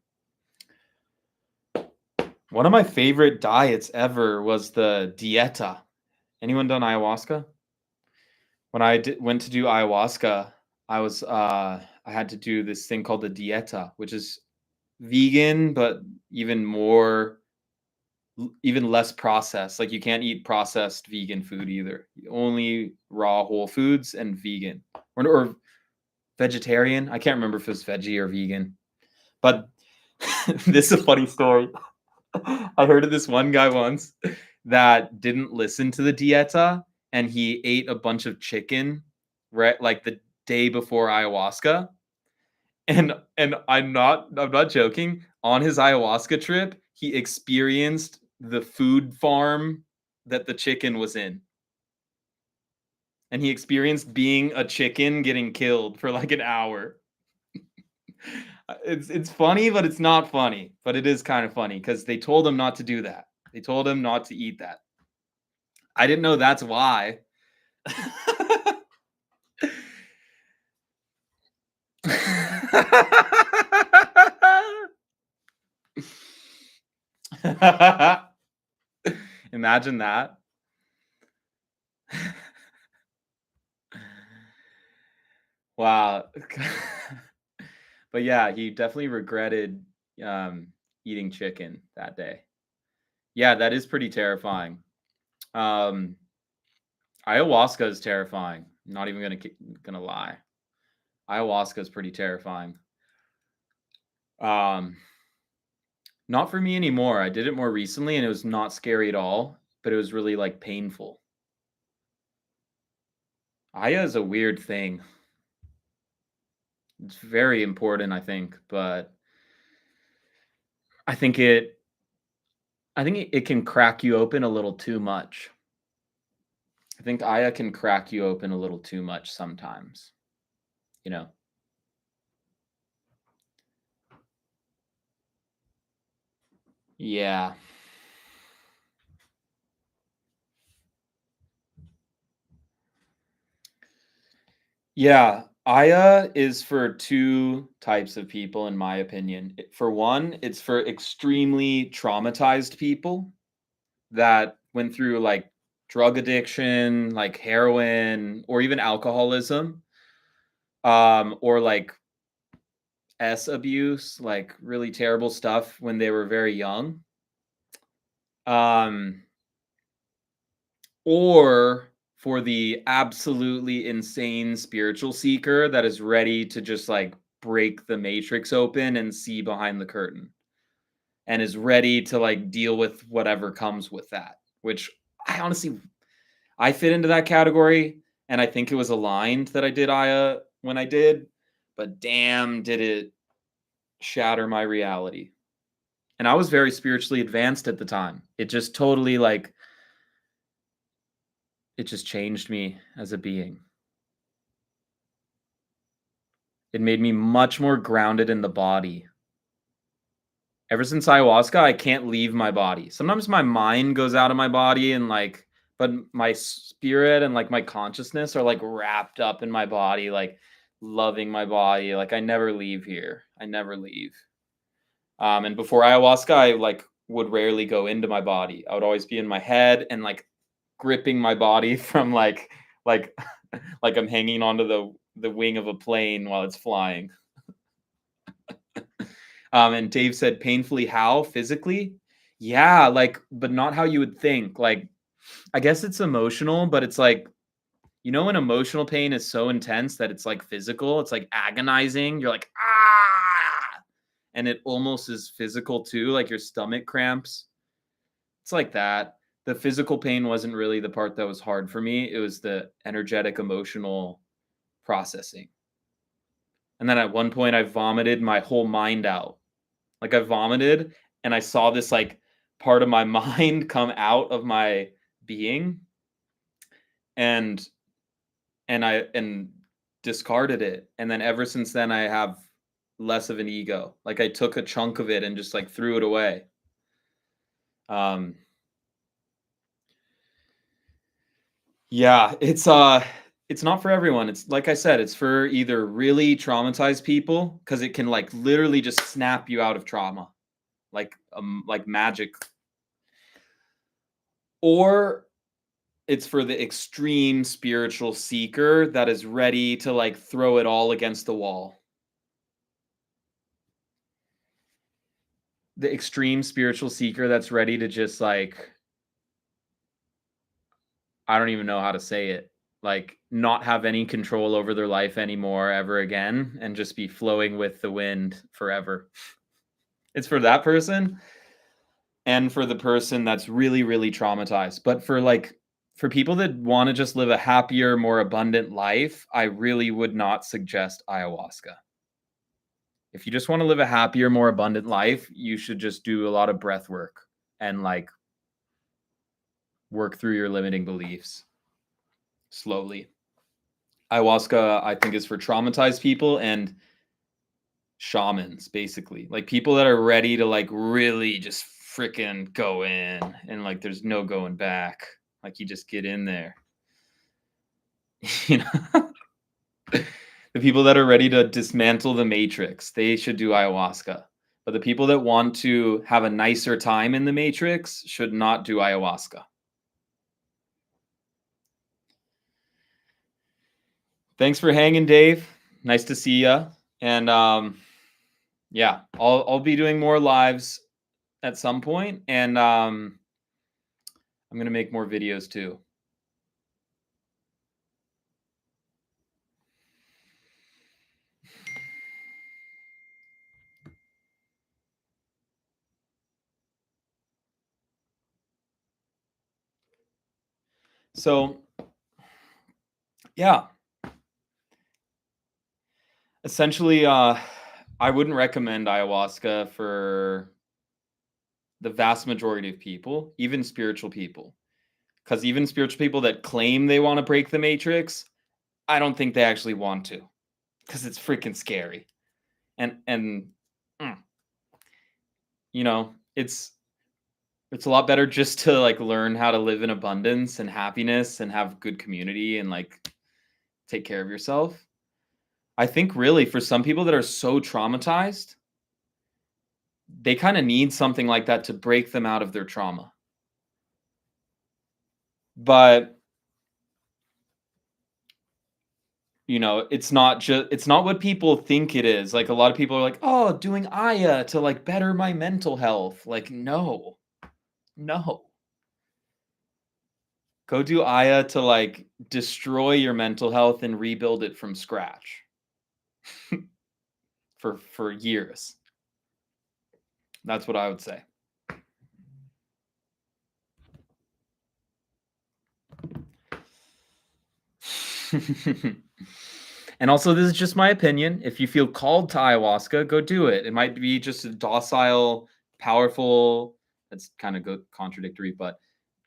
One of my favorite diets ever was the dieta. Anyone done ayahuasca? When I went to do ayahuasca, I had to do this thing called the dieta, which is vegan, but even more, even less processed. Like you can't eat processed vegan food either. Only raw whole foods and vegan or vegetarian. I can't remember if it was veggie or vegan, but this is a funny story. I heard of this one guy once that didn't listen to the dieta and he ate a bunch of chicken right like the day before ayahuasca. And I'm not joking. On his ayahuasca trip, he experienced the food farm that the chicken was in. And he experienced being a chicken getting killed for like an hour. It's funny, but it's not funny. But it is kind of funny because they told him not to do that. They told him not to eat that. I didn't know that's why. Imagine that. Wow. But yeah, he definitely regretted, um, eating chicken that day. Yeah, that is pretty terrifying. Um, Ayahuasca is terrifying. Not even gonna lie. Ayahuasca is pretty terrifying. Um, not for me anymore. I did it more recently, and it was not scary at all, but it was really, like, painful. Aya is a weird thing. It's very important, I think, but I think it it can crack you open a little too much. I think Aya can crack you open a little too much sometimes, you know? Yeah. Yeah, Aya is for 2 types of people, in my opinion. For one, it's for extremely traumatized people that went through, like, drug addiction, like heroin, or even alcoholism, or, like, abuse, like, really terrible stuff when they were very young. Um, or for the absolutely insane spiritual seeker that is ready to just, like, break the matrix open and see behind the curtain, and is ready to, like, deal with whatever comes with that, which I honestly I fit into that category, and I think it was aligned that I did Aya when I did, but damn, did it shatter my reality. And I was very spiritually advanced at the time. It just totally, like, it just changed me as a being. It made me much more grounded in the body. Ever since ayahuasca, I can't leave my body. Sometimes my mind goes out of my body and, like, but my spirit and, like, my consciousness are, like, wrapped up in my body, like, loving my body. Like, I never leave here. I never leave. And before ayahuasca, I, like, would rarely go into my body. I would always be in my head and, like, gripping my body from, like like I'm hanging onto the wing of a plane while it's flying. And Dave said, "Painfully how? Physically?" Yeah, like, but not how you would think. Like, I guess it's emotional, but it's like, when emotional pain is so intense that it's like physical, it's like agonizing. You're like, ah, and it almost is physical too, like your stomach cramps. It's like that. The physical pain wasn't really the part that was hard for me. It was the energetic, emotional processing. And then at one point, I vomited my whole mind out. Like, I vomited and I saw this, like, part of my mind come out of my being, and I discarded it. And then ever since then, I have less of an ego. Like, I took a chunk of it and just, like, threw it away. Um, yeah, it's not for everyone. It's like I said, it's for either really traumatized people because it can, like, literally just snap you out of trauma, like magic, or it's for the extreme spiritual seeker that is ready to, like, throw it all against the wall. The extreme spiritual seeker that's ready to just, like, I don't even know how to say it, like, not have any control over their life anymore ever again and just be flowing with the wind forever. It's for that person and for the person that's really, really traumatized. But for people that wanna just live a happier, more abundant life, I really would not suggest ayahuasca. If you just wanna live a happier, more abundant life, you should just do a lot of breath work and, like, work through your limiting beliefs slowly. Ayahuasca, I think, is for traumatized people and shamans, basically. Like, people that are ready to, like, really just freaking go in and, like, there's no going back. Like, you just get in there. You know? The people that are ready to dismantle the matrix, they should do ayahuasca. But the people that want to have a nicer time in the Matrix should not do ayahuasca. Thanks for hanging, Dave. Nice to see ya. And yeah, I'll be doing more lives at some point, and I'm gonna make more videos too. So yeah, essentially, I wouldn't recommend ayahuasca for the vast majority of people, even spiritual people. Because even spiritual people that claim they want to break the matrix, I don't think they actually want to. Because it's freaking scary. And mm, you know, it's a lot better just to like learn how to live in abundance and happiness and have good community and like take care of yourself. I think really for some people that are so traumatized, they kind of need something like that to break them out of their trauma. But it's not what people think it is. Like a lot of people are like, "Oh, doing Aya to like better my mental health." Like, no. No. Go do Aya to like destroy your mental health and rebuild it from scratch for years. That's what I would say. And also, this is just my opinion. If you feel called to ayahuasca, go do it. It might be just a docile, powerful, that's kind of contradictory, but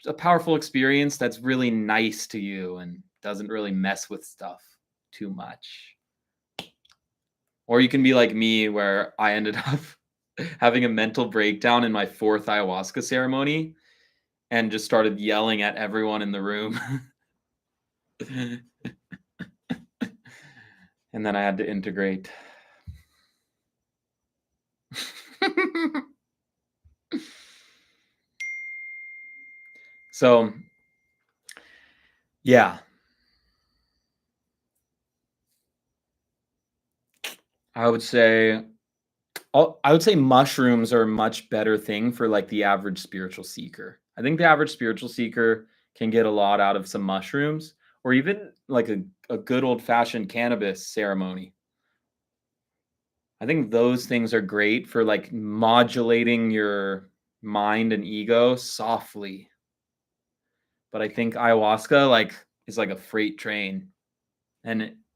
a powerful experience that's really nice to you and doesn't really mess with stuff too much. Or you can be like me, where I ended up having a mental breakdown in my fourth ayahuasca ceremony and just started yelling at everyone in the room. And then I had to integrate. So, yeah, I would say I would say mushrooms are a much better thing for like the average spiritual seeker. I think the average spiritual seeker can get a lot out of some mushrooms or even like a good old fashioned cannabis ceremony. I think those things are great for like modulating your mind and ego softly. But I think ayahuasca like is like a freight train.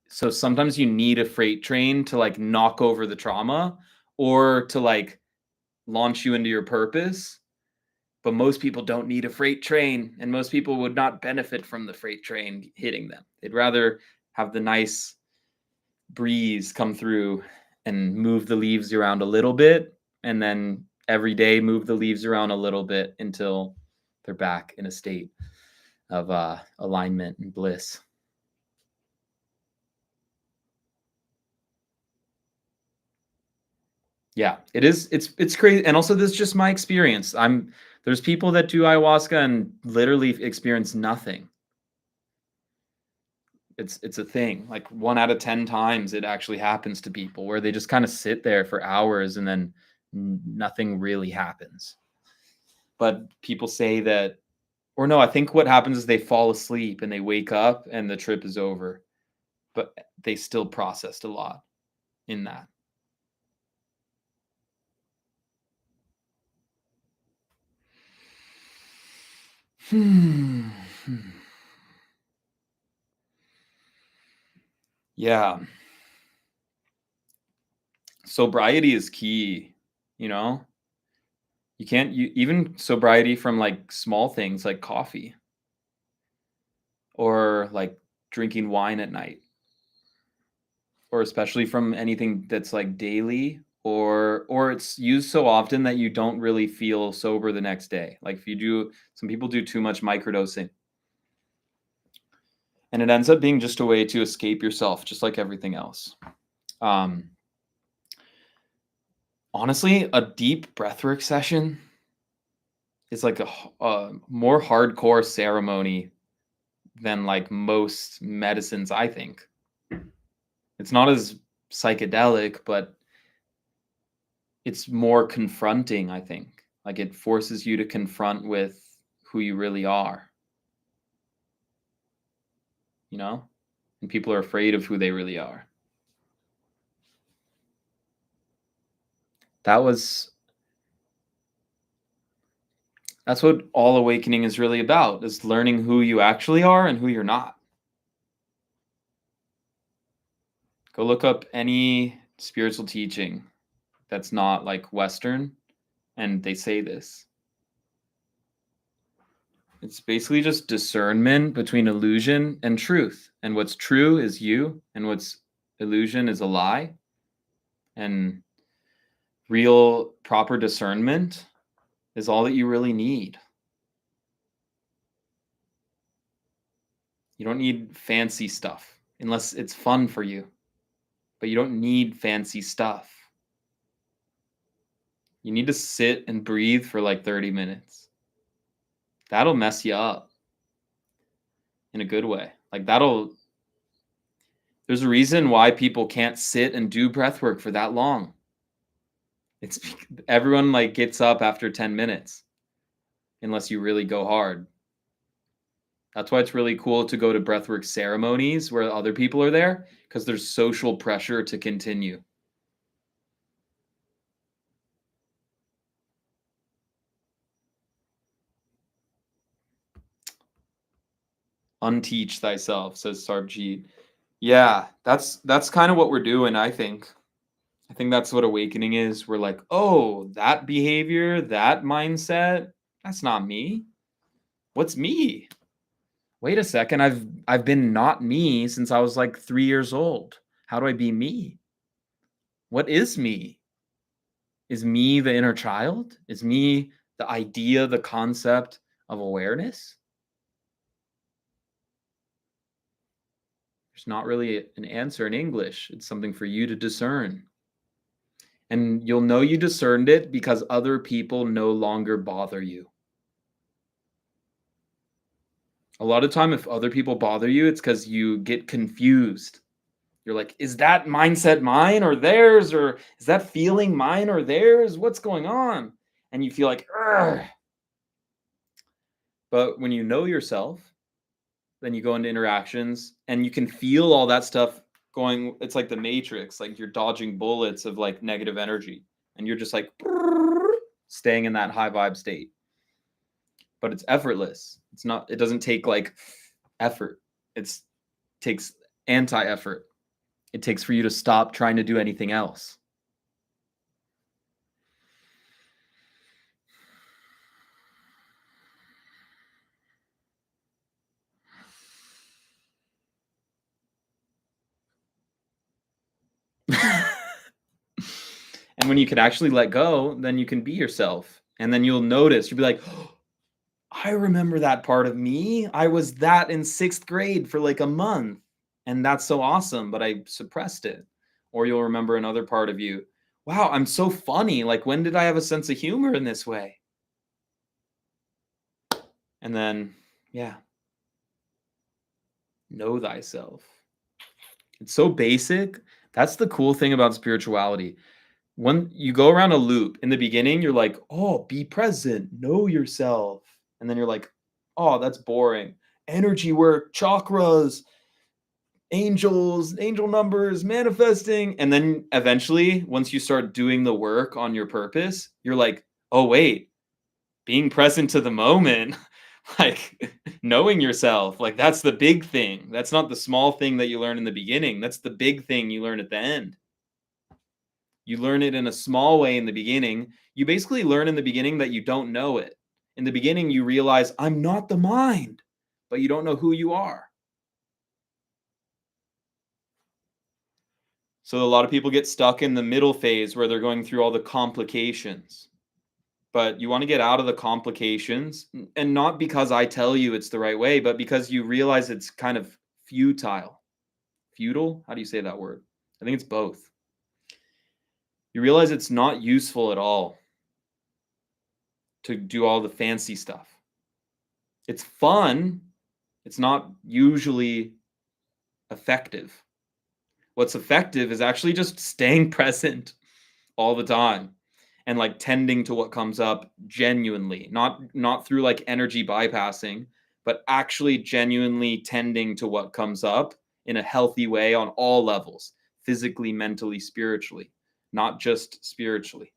So sometimes you need a freight train to like knock over the trauma or to like launch you into your purpose. But most people don't need a freight train, and most people would not benefit from the freight train hitting them. They'd rather have the nice breeze come through and move the leaves around a little bit, and then every day move the leaves around a little bit until they're back in a state of alignment and bliss. Yeah, it is. It's crazy, and also this is just my experience. There's people that do ayahuasca and literally experience nothing. It's a thing. Like 1 out of 10 times it actually happens to people where they just kind of sit there for hours and then nothing really happens. But people say that, or no, I think what happens is they fall asleep and they wake up and the trip is over. But they still processed a lot in that. Hmm. Yeah. Sobriety is key, you know? You can't you even sobriety from like small things like coffee or like drinking wine at night or especially from anything that's like daily or it's used so often that you don't really feel sober the next day. Like if you do some people do too much microdosing and it ends up being just a way to escape yourself just like everything else. Um Honestly, a deep breathwork session is like a more hardcore ceremony than like most medicines, I think. It's not as psychedelic, but it's more confronting, I think. Like it forces you to confront with who you really are, you know? And people are afraid of who they really are. That was that's what all awakening is really about, is learning who you actually are and who you're not. Go look up any spiritual teaching that's not like Western, and they say this. It's basically just discernment between illusion and truth. And what's true is you, and what's illusion is a lie. And real proper discernment is all that you really need. You don't need fancy stuff unless it's fun for you, but you don't need fancy stuff. You need to sit and breathe for like 30 minutes. That'll mess you up in a good way. Like there's a reason why people can't sit and do breath work for that long. It's everyone like gets up after 10 minutes unless you really go hard. That's why it's really cool to go to breathwork ceremonies where other people are there, because there's social pressure to continue. Unteach thyself, says Sarabjit. Yeah, that's kind of what we're doing, I think. I think that's what awakening is. We're like, oh, that behavior, that mindset, that's not me. What's me? Wait a second, I've been not me since I was like 3 years old. How do I be me? What is me? Is me the inner child? Is me the idea, the concept of awareness? There's not really an answer in English. It's something for you to discern. And you'll know you discerned it because other people no longer bother you. A lot of time, if other people bother you, it's because you get confused. You're like, is that mindset mine or theirs? Or is that feeling mine or theirs? What's going on? And you feel like, ugh. But when you know yourself, then you go into interactions and you can feel all that stuff going. It's like the matrix, like you're dodging bullets of like negative energy and you're just like staying in that high vibe state, but it's effortless. It doesn't take like effort. It takes anti-effort. It takes for you to stop trying to do anything else. And when you can actually let go, then you can be yourself. And then you'll notice, you'll be like, oh, I remember that part of me. I was that in 6th grade for like a month. And that's so awesome, but I suppressed it. Or you'll remember another part of you. Wow, I'm so funny. Like, when did I have a sense of humor in this way? And then, yeah, know thyself. It's so basic. That's the cool thing about spirituality. When you go around a loop, in the beginning, you're like, oh, be present, know yourself. And then you're like, oh, that's boring. Energy work, chakras, angels, angel numbers, manifesting. And then eventually, once you start doing the work on your purpose, you're like, oh, wait, being present to the moment, like knowing yourself, like that's the big thing. That's not the small thing that you learn in the beginning. That's the big thing you learn at the end. You learn it in a small way in the beginning. You basically learn in the beginning that you don't know it. In the beginning, you realize, I'm not the mind, but you don't know who you are. So a lot of people get stuck in the middle phase where they're going through all the complications. But you want to get out of the complications, and not because I tell you it's the right way, but because you realize it's kind of futile. Futile? How do you say that word? I think it's both. You realize it's not useful at all to do all the fancy stuff. It's fun. It's not usually effective. What's effective is actually just staying present all the time and like tending to what comes up genuinely, not through like energy bypassing, but actually genuinely tending to what comes up in a healthy way on all levels, physically, mentally, spiritually, not just spiritually.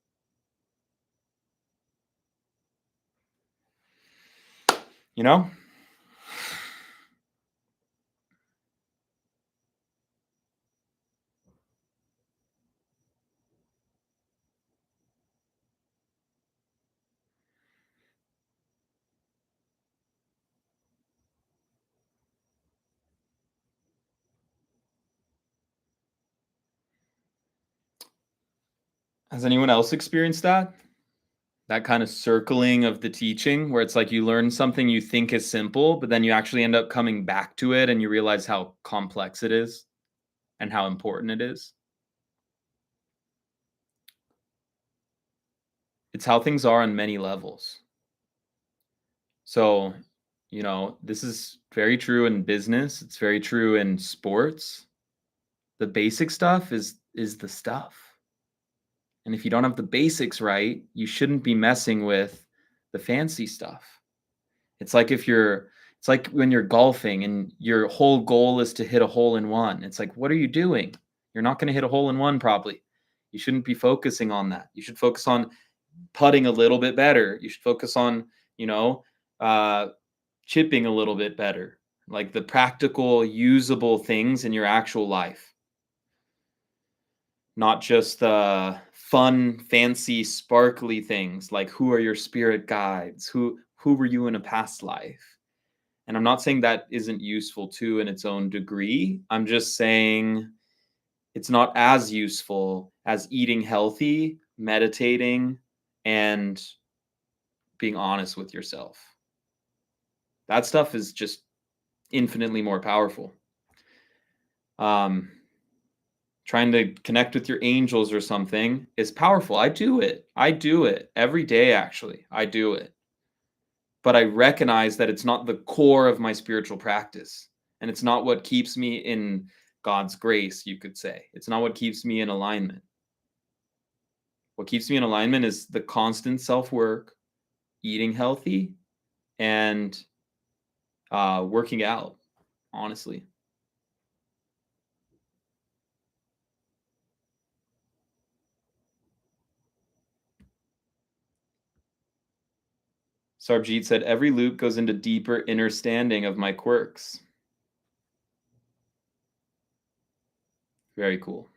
You know? Has anyone else experienced that? That kind of circling of the teaching where it's like you learn something you think is simple, but then you actually end up coming back to it and you realize how complex it is and how important it is. It's how things are on many levels. So, this is very true in business, it's very true in sports. The basic stuff is the stuff. And if you don't have the basics right, you shouldn't be messing with the fancy stuff. It's like when you're golfing and your whole goal is to hit a hole in one. It's like, what are you doing? You're not going to hit a hole in one probably. You shouldn't be focusing on that. You should focus on putting a little bit better. You should focus on, uh, chipping a little bit better. Like the practical, usable things in your actual life, not just the fun, fancy, sparkly things like who are your spirit guides? Who were you in a past life? And I'm not saying that isn't useful too in its own degree. I'm just saying it's not as useful as eating healthy, meditating, and being honest with yourself. That stuff is just infinitely more powerful. Um, Trying to connect with your angels or something is powerful. I do it. I do it every day, actually. I do it. But I recognize that it's not the core of my spiritual practice. And it's not what keeps me in God's grace, you could say. It's not what keeps me in alignment. What keeps me in alignment is the constant self work, eating healthy, and working out, honestly. Sarjeet said, every loop goes into deeper understanding of my quirks. Very cool.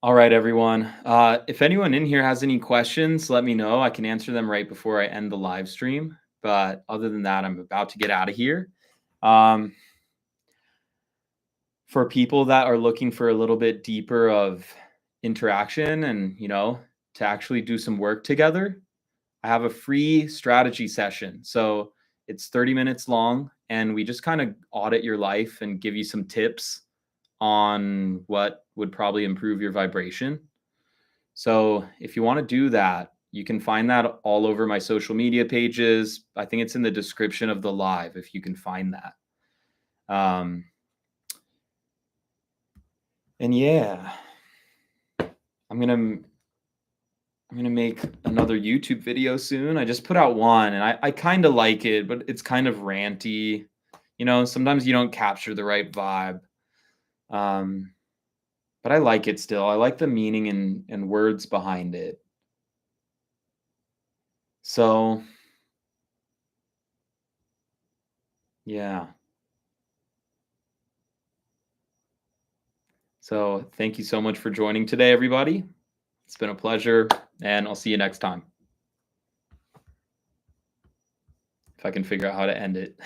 All right, everyone. If anyone in here has any questions, let me know. I can answer them right before I end the live stream. But other than that, I'm about to get out of here. Um, for people that are looking for a little bit deeper of interaction and, to actually do some work together, I have a free strategy session. So it's 30 minutes long, and we just kind of audit your life and give you some tips on what would probably improve your vibration. So if you want to do that, you can find that all over my social media pages. I think it's in the description of the live if you can find that. And yeah, I'm gonna make another YouTube video soon. I just put out one and I kind of like it, but it's kind of ranty. Sometimes you don't capture the right vibe. But I like it still. I like the meaning and words behind it. So yeah. So thank you so much for joining today, everybody. It's been a pleasure, and I'll see you next time. If I can figure out how to end it.